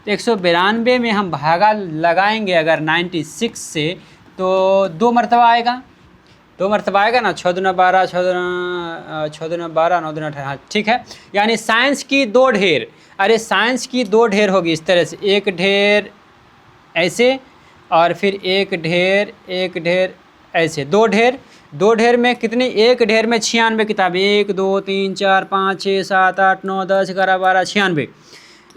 तो 192 में हम भागा लगाएंगे अगर 96 से तो 2 मरतबा आएगा, 2 मरतबा आएगा ना, 6 दूना 12, 6 दूना 12, 9 दूना 18, ठीक है। यानी साइंस की 2 ढेर, अरे साइंस की 2 ढेर होगी इस तरह से, एक ढेर ऐसे और फिर एक ढेर ऐसे, 2 ढेर में कितनी, एक ढेर में 96 किताबें, 1 2 3 4 5 6 7 8 9 10 11 12 96,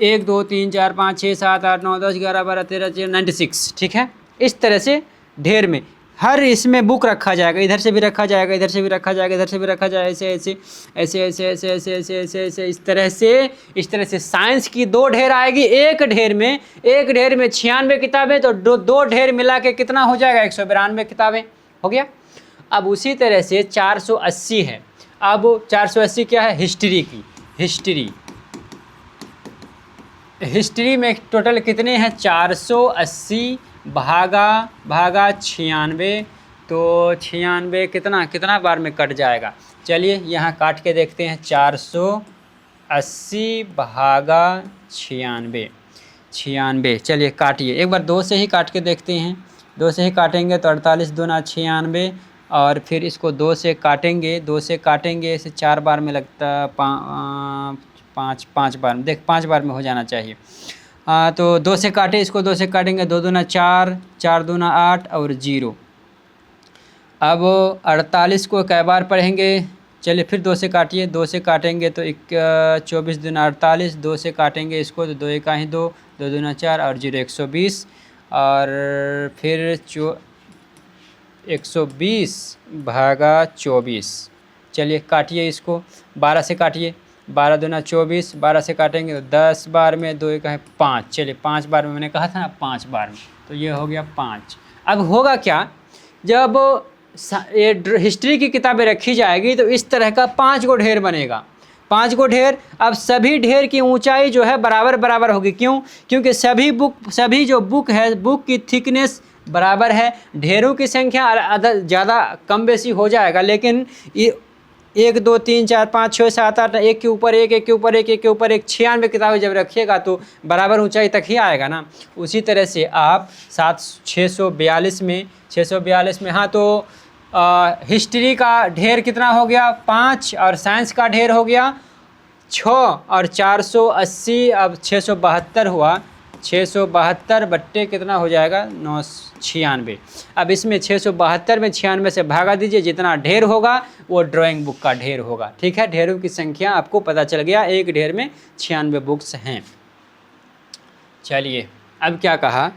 1 2 3 4 5 6 7 8 9 10 11 12 13 96, ठीक है। इस तरह से ढेर में हर इसमें बुक रखा जाएगा, इधर से भी रखा जाएगा, इधर से भी रखा जाएगा, इधर से भी रखा जाएगा, ऐसे ऐसे ऐसे ऐसे ऐसे ऐसे ऐसे ऐसे ऐसे इस तरह से साइंस की 2 ढेर आएगी। एक ढेर में 96 किताबें, तो 2 ढेर मिला के कितना हो जाएगा, 192 किताबें हो गया। अब उसी तरह से 480 है, अब 480 क्या है, हिस्ट्री की, हिस्ट्री में टोटल कितने हैं, 480 भागा 96, तो 96 कितना बार में कट जाएगा। चलिए यहाँ काट के देखते हैं, 480 भागा 96, चलिए काटिए, एक बार 2 से ही काट के देखते हैं, 2 से ही काटेंगे तो 48 दूना 96, और फिर इसको 2 से काटेंगे, इसे 4 बार में लगता, 5 बार में, देख 5 बार में हो जाना चाहिए। तो 2 से काटे, इसको 2 से काटेंगे, 2 दूना 4, 4 दूना 8 और 0। अब 48 को कै बार पढ़ेंगे, चलिए फिर 2 से काटिए, 2 से काटेंगे तो 24 दूना 48, 2 से काटेंगे इसको तो 2 एका ही 2, 2 दूना 4 और 0 120, और फिर 120 भागा 24, चलिए काटिए इसको, 12 से काटिए, 12 दूना 24, 12 से काटेंगे तो 10 बार में, 2 एका है 5, चलिए 5 बार में, मैंने कहा था ना 5 बार में, तो ये हो गया 5। अब होगा क्या, जब ये हिस्ट्री की किताबें रखी जाएगी तो इस तरह का 5 गो ढेर बनेगा, 5 गो ढेर। अब सभी ढेर की ऊंचाई जो है बराबर होगी, क्यों, क्योंकि सभी जो बुक है, बुक की थिकनेस बराबर है, ढेरों की संख्या ज़्यादा कम बेसी हो जाएगा, लेकिन ये 1 2 3 4 5 6 7 8 एक के ऊपर एक, एक के ऊपर एक, एक के ऊपर एक, 96 किताबें जब रखिएगा तो बराबर ऊंचाई तक ही आएगा ना। उसी तरह से आप 642 में, हाँ, तो हिस्ट्री का ढेर कितना हो गया, 5, और साइंस का ढेर हो गया 6, और 480, अब 672 हुआ, 672 बट्टे कितना हो जाएगा, 996। अब इसमें 672 में 96 से भागा दीजिए, जितना ढेर होगा वो ड्राइंग बुक का ढेर होगा। ठीक है, ढेरों की संख्या आपको पता चल गया, एक ढेर में 96 बुक्स हैं। चलिए अब क्या कहा,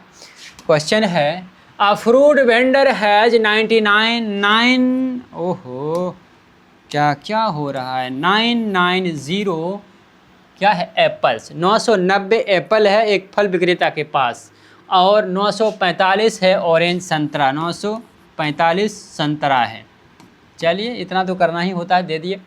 क्वेश्चन है, अ फ्रूट वेंडर हैज 99, ओहो क्या हो रहा है, 990 क्या है, एप्पल्स, 990 एप्पल है एक फल विक्रेता के पास, और 945 है ऑरेंज संतरा, 945 संतरा है। चलिए इतना तो करना ही होता है, दे दिए।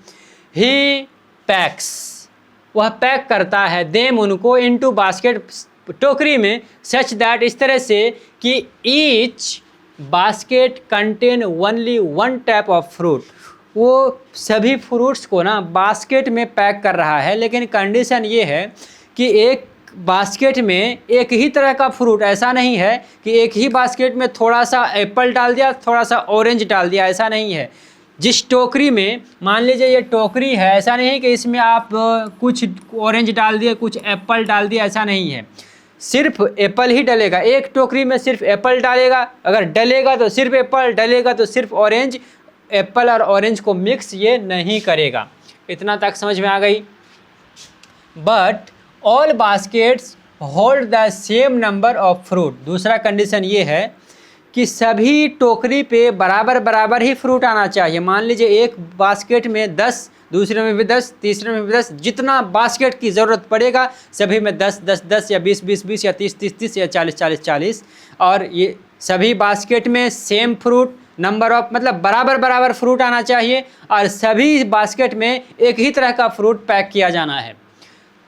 ही पैक्स, वह पैक करता है, देम उनको, इनटू बास्केट, टोकरी में, सच दैट, इस तरह से कि each basket contain only 1 type of fruit, वो सभी फ्रूट्स को ना बास्केट में पैक कर रहा है, लेकिन कंडीशन ये है कि एक बास्केट में एक ही तरह का फ्रूट, ऐसा नहीं है कि एक ही बास्केट में थोड़ा सा एप्पल डाल दिया, थोड़ा सा ऑरेंज डाल दिया, ऐसा नहीं है। जिस टोकरी में, मान लीजिए ये टोकरी है, ऐसा नहीं है कि इसमें आप कुछ ऑरेंज डाल दिए, कुछ एप्पल डाल दिया, ऐसा नहीं है, सिर्फ एप्पल ही डलेगा, एक टोकरी में सिर्फ एप्पल डालेगा, अगर डलेगा तो सिर्फ एप्पल, डलेगा तो सिर्फ ऑरेंज, एप्पल और ऑरेंज को मिक्स ये नहीं करेगा। इतना तक समझ में आ गई। But all baskets hold the same number of fruit, दूसरा कंडीशन ये है कि सभी टोकरी पे बराबर ही फ्रूट आना चाहिए। मान लीजिए एक बास्केट में 10, दूसरे में भी 10, तीसरे में भी 10, जितना बास्केट की ज़रूरत पड़ेगा सभी में 10 10 10 या 20 20 20 या 30 30 30 या 40 40 40, और ये सभी बास्केट में सेम फ्रूट नंबर ऑफ, मतलब बराबर फ्रूट आना चाहिए, और सभी बास्केट में एक ही तरह का फ्रूट पैक किया जाना है।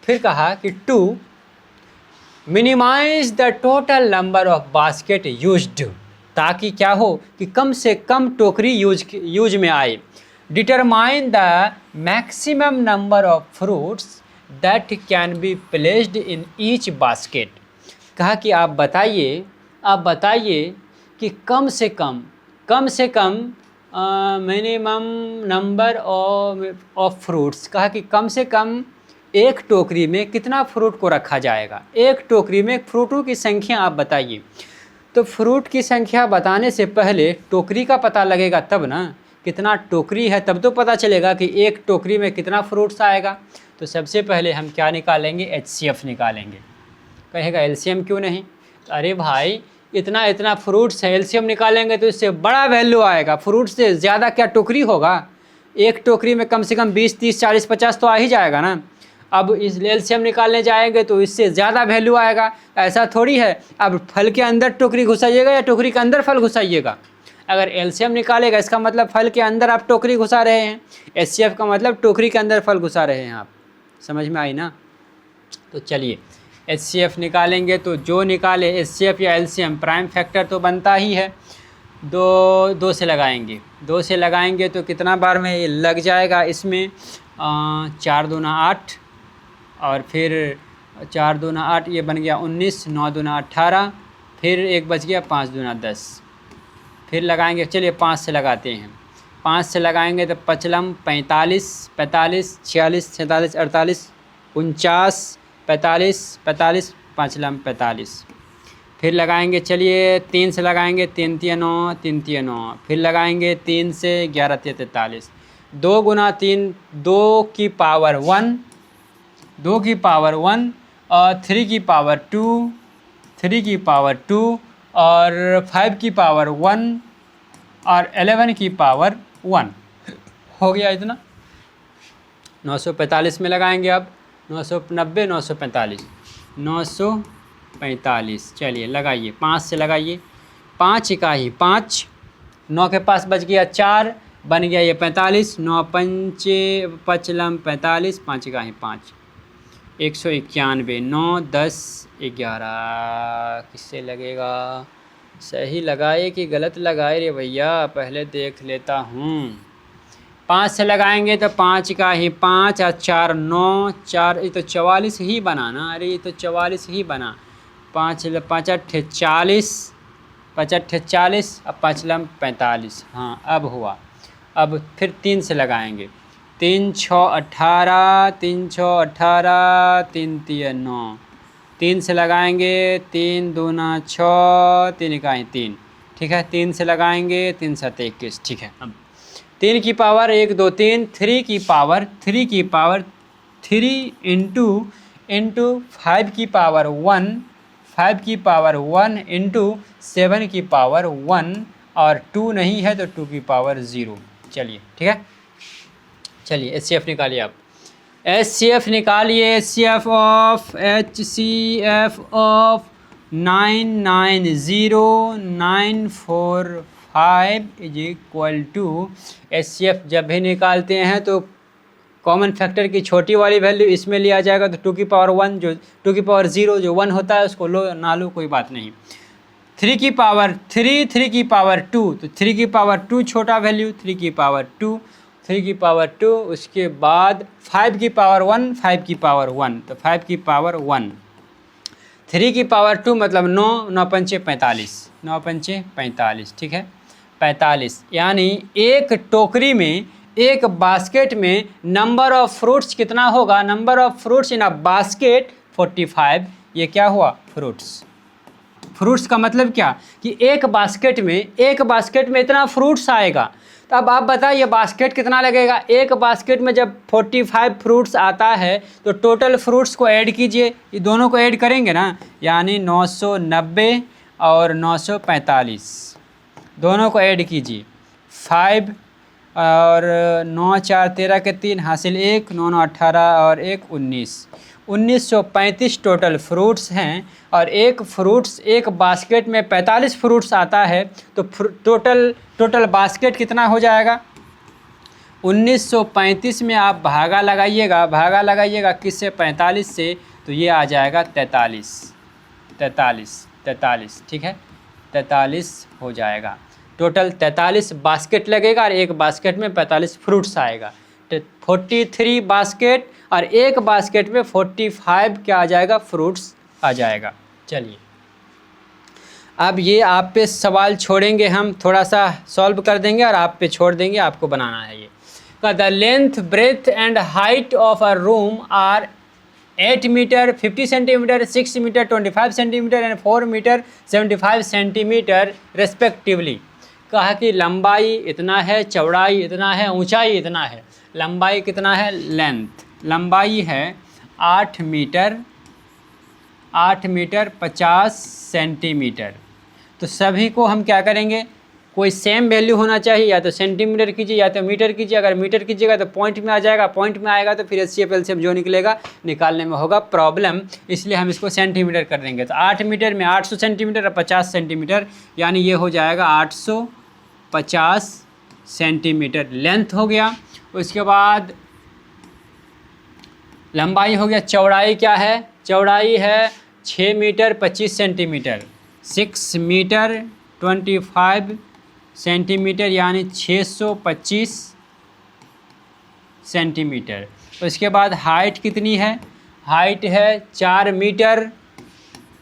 फिर कहा कि to minimize the total number of basket used, ताकि क्या हो कि कम से कम टोकरी यूज में आए। Determine the maximum number of fruits that can be placed in each basket, कहा कि आप बताइए कि कम से कम मिनिमम नंबर ऑफ फ्रूट्स, कहा कि कम से कम एक टोकरी में कितना फ्रूट को रखा जाएगा, एक टोकरी में फ्रूटों की संख्या आप बताइए। तो फ्रूट की संख्या बताने से पहले टोकरी का पता लगेगा तब ना, कितना टोकरी है तब तो पता चलेगा कि एक टोकरी में कितना फ्रूट्स आएगा। तो सबसे पहले हम क्या निकालेंगे, HCF निकालेंगे। कहेगा एलसीएम क्यों नहीं, अरे भाई इतना फ्रूट्स है, एलसीएम निकालेंगे तो इससे बड़ा वैल्यू आएगा, फ्रूट से ज़्यादा क्या टोकरी होगा, एक टोकरी में कम से कम 20 30 40 50 तो आ ही जाएगा ना। अब इस एलसीएम निकालने जाएंगे तो इससे ज़्यादा वैल्यू आएगा, ऐसा थोड़ी है। अब फल के अंदर टोकरी घुसाइएगा या टोकरी के अंदर फल घुसाइएगा, अगर एलसीएम निकालेगा इसका मतलब फल के अंदर आप टोकरी घुसा रहे हैं, एचसीएफ का मतलब टोकरी के अंदर फल घुसा रहे हैं आप। समझ में आई ना? तो चलिए एचसीएफ निकालेंगे तो जो निकाले एचसीएफ या एलसीएम प्राइम फैक्टर तो बनता ही है। दो से लगाएंगे, 2 से लगाएंगे तो कितना बार में ये लग जाएगा इसमें 4 दूना 8 और फिर 4 दूना 8 ये बन गया 19, 9 दूना 18, फिर एक बच गया 5 दूना 10। फिर लगाएंगे, चलिए 5 से लगाते हैं। 5 से लगाएंगे तो पचलम 45, 45, 46, 47, 48, 49, 45, 45, पाँचलम 45। फिर लगाएंगे, चलिए 3 से लगाएंगे, 3 तिया 9, 3 तिया 9। फिर लगाएंगे 3 से 11 तिया 43। 2 गुना 3 2 की पावर 1, 2 की पावर 1 और 3 की पावर 2, 3 की पावर 2 और 5 की पावर 1 और 11 की पावर 1 हो गया इतना। 945 में लगाएंगे अब 990, 945, 945। चलिए लगाइए, 5 से लगाइए। 5 इकाई 5, 9 के पास बच गया 4, बन गया ये 45, 9 पंचे पचलम 45, 5 इकाई 5, 191, 9 10 11। किससे लगेगा? सही लगाए कि गलत लगाए रे भैया, पहले देख लेता हूँ। 5 से लगाएंगे तो 5 का ही 5 और 4 9, 4 ये तो 44 ही बना ना। अरे ये तो 44 ही बना। 5 5 8 40, 5 8 40 और 5 लम 45। हाँ अब हुआ। अब फिर 3 से लगाएंगे, 3 6 18, 3 6 18, 3 3 9। 3 से लगाएंगे, 3 दूना 6, 3 इकाई 3, ठीक है। 3 से लगाएंगे, 3 7 21, ठीक है। अब 3 की पावर 1 2 3, 3 की पावर 3 इंटू 5 की पावर 1, 5 की पावर 1 इंटू 7 की पावर 1 और 2 नहीं है तो 2 की पावर 0। चलिए ठीक है। चलिए एचसीएफ निकालिए आप। एचसीएफ निकालिए। HCF of 990945 is equal to. HCF जब भी निकालते हैं तो कॉमन फैक्टर की छोटी वाली वैल्यू इसमें लिया जाएगा, तो 2 की पावर 1 जो 2 की पावर 0 जो 1 होता है उसको लो ना लो कोई बात नहीं। 3 की पावर 3, 3 की पावर 2, तो 3 की पावर 2 छोटा वैल्यू, 3 की पावर 2, 3 की पावर 2। उसके बाद 5 की पावर 1, 5 की पावर 1, तो 5 की पावर 1। 3 की पावर 2 मतलब 9, 9 पंचे 45, 9 पंचे 45, ठीक है 45। यानी एक टोकरी में, एक बास्केट में नंबर ऑफ फ्रूट्स कितना होगा? Number of fruits in a basket 45। ये क्या हुआ? फ्रूट्स। फ्रूट्स का मतलब क्या कि एक बास्केट में इतना फ्रूट्स आएगा। तो अब आप बताइए बास्केट कितना लगेगा? एक बास्केट में जब 45 फ्रूट्स आता है तो टोटल फ्रूट्स को ऐड कीजिए, ये दोनों को ऐड करेंगे ना, यानी 990 और 945 दोनों को ऐड कीजिए। 5 और 9 4 13 के 3 हासिल 1, 9 9 18 और 1 19, 1935 टोटल फ्रूट्स हैं। और एक फ्रूट्स एक बास्केट में 45 फ्रूट्स आता है तो टोटल बास्केट कितना हो जाएगा? 1935 में आप भागा लगाइएगा किससे? 45 से, तो ये आ जाएगा 43, ठीक है 43 हो जाएगा। टोटल 43 बास्केट लगेगा और एक बास्केट में 45 फ्रूट्स आएगा। 43 बास्केट और एक बास्केट में 45 क्या आ जाएगा? फ्रूट्स आ जाएगा। चलिए अब ये आप पे सवाल छोड़ेंगे, हम थोड़ा सा सॉल्व कर देंगे और आप पे छोड़ देंगे, आपको बनाना है ये। The length breadth and height of a room are 8 metre 50 centimetre, 6 metre 25 centimetre and 4 metre 75 centimetre respectively. कहा कि लंबाई इतना है, चौड़ाई इतना है, ऊंचाई इतना है। लंबाई कितना है? लेंथ लंबाई है 8 मीटर 50 सेंटीमीटर। तो सभी को हम क्या करेंगे? कोई सेम वैल्यू होना चाहिए, या तो सेंटीमीटर कीजिए या तो मीटर कीजिए। अगर मीटर कीजिएगा तो पॉइंट में आ जाएगा, पॉइंट में आएगा तो फिर एचसीएफ एलसीएम जो निकलेगा निकालने में होगा प्रॉब्लम, इसलिए हम इसको सेंटीमीटर कर देंगे। तो 8 मीटर में 800 सेंटीमीटर और 50 सेंटीमीटर, यानी ये हो जाएगा 800 50 सेंटीमीटर लेंथ हो गया। उसके बाद लंबाई हो गया। चौड़ाई क्या है? चौड़ाई है 6 मीटर 25 सेंटीमीटर, 6 मीटर 25 सेंटीमीटर यानी 625 सेंटीमीटर। उसके बाद हाइट कितनी है? हाइट है 4 मीटर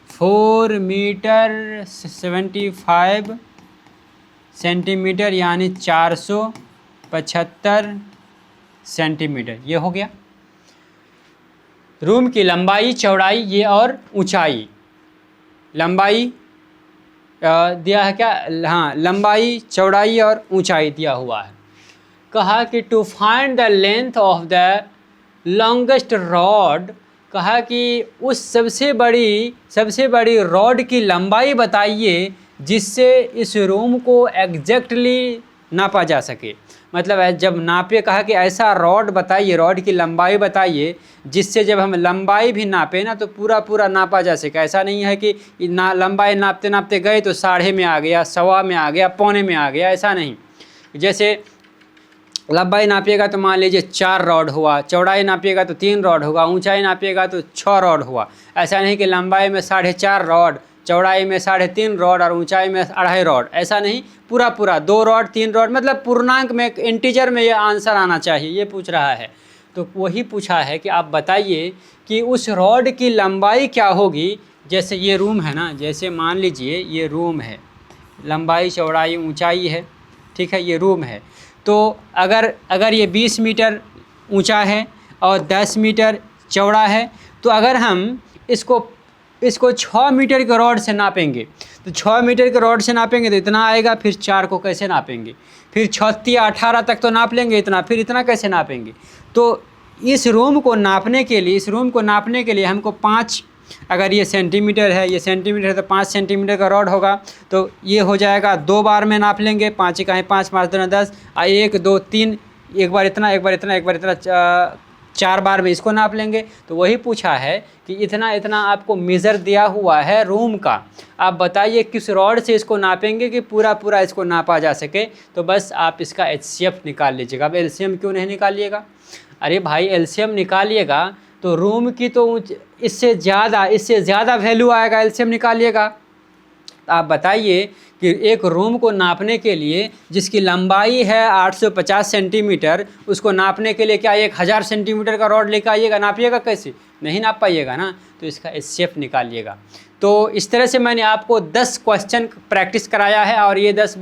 4 मीटर 75 सेंटीमीटर यानी 475 सेंटीमीटर। ये हो गया रूम की लंबाई, चौड़ाई ये और ऊंचाई। लंबाई दिया है क्या? हाँ, लंबाई, चौड़ाई और ऊंचाई दिया हुआ है। कहा कि to find the length of the longest rod, कहा कि उस सबसे बड़ी रॉड की लंबाई बताइए जिससे इस रूम को एग्जैक्टली नापा जा सके। मतलब जब नापे, कहा कि ऐसा रॉड बताइए, रॉड की लंबाई बताइए जिससे जब हम लंबाई भी नापे ना तो पूरा नापा जा सके। ऐसा नहीं है कि लंबाई नापते नापते गए तो 1/2 में आ गया, 1.25 में आ गया, 1/4 में आ गया, ऐसा नहीं। जैसे लंबाई नापिएगा तो मान लीजिए 4 रॉड हुआ, चौड़ाई नापिएगा तो 3 रॉड होगा, ऊंचाई नापिएगा तो 6 रॉड हुआ। ऐसा नहीं कि लंबाई में 4.5 रॉड, चौड़ाई में 3.5 रॉड और ऊंचाई में 2.5 रॉड, ऐसा नहीं। पूरा 2 रॉड 3 रॉड, मतलब पूर्णांक में, इंटीजर में ये आंसर आना चाहिए, ये पूछ रहा है। तो वही पूछा है कि आप बताइए कि उस रॉड की लंबाई क्या होगी। जैसे ये रूम है ना, जैसे मान लीजिए ये रूम है, लंबाई चौड़ाई ऊंचाई है, ठीक है, ये रूम है। तो अगर ये 20 मीटर ऊंचा है और 10 मीटर चौड़ा है, तो अगर हम इसको 6 मीटर के रॉड से नापेंगे तो 6 मीटर के रॉड से नापेंगे तो इतना आएगा। फिर 4 को कैसे नापेंगे? फिर 36 18 तक तो नाप लेंगे इतना, फिर इतना कैसे नापेंगे? तो इस रूम को नापने के लिए हमको 5, अगर ये सेंटीमीटर है, ये सेंटीमीटर है तो 5 सेंटीमीटर का रॉड होगा। तो ये हो जाएगा 2 बार में नाप लेंगे, 5 इकाई 5, 5 दूना 10, 1 2 3, एक बार इतना, 4 बार में इसको नाप लेंगे। तो वही पूछा है कि इतना आपको मेज़र दिया हुआ है रूम का, आप बताइए किस रॉड से इसको नापेंगे कि पूरा इसको नापा जा सके। तो बस आप इसका HCF निकाल लीजिएगा। अब LCM क्यों नहीं निकालिएगा? अरे भाई LCM निकालिएगा तो रूम की तो इससे ज़्यादा वैल्यू आएगा, LCM निकालिएगा। आप बताइए कि एक रूम को नापने के लिए जिसकी लंबाई है 850 सेंटीमीटर, उसको नापने के लिए क्या 1000 सेंटीमीटर का रॉड लेकर आइएगा? नापिएगा कैसे? नहीं नाप पाइएगा ना। तो इसका HCF निकालिएगा। तो इस तरह से मैंने आपको 10 क्वेश्चन प्रैक्टिस कराया है और ये 10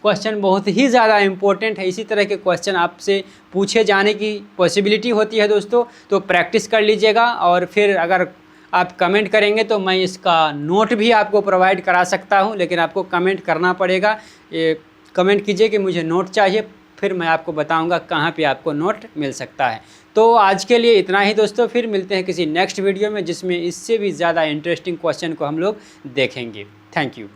क्वेश्चन बहुत ही ज़्यादा इम्पोर्टेंट है। इसी तरह के क्वेश्चन आपसे पूछे जाने की पॉसिबिलिटी होती है दोस्तों। तो प्रैक्टिस कर लीजिएगा और फिर अगर आप कमेंट करेंगे तो मैं इसका नोट भी आपको प्रोवाइड करा सकता हूं, लेकिन आपको कमेंट करना पड़ेगा। कमेंट कीजिए कि मुझे नोट चाहिए, फिर मैं आपको बताऊंगा कहां पे आपको नोट मिल सकता है। तो आज के लिए इतना ही दोस्तों, फिर मिलते हैं किसी नेक्स्ट वीडियो में जिसमें इससे भी ज़्यादा इंटरेस्टिंग क्वेश्चन को हम लोग देखेंगे। Thank you.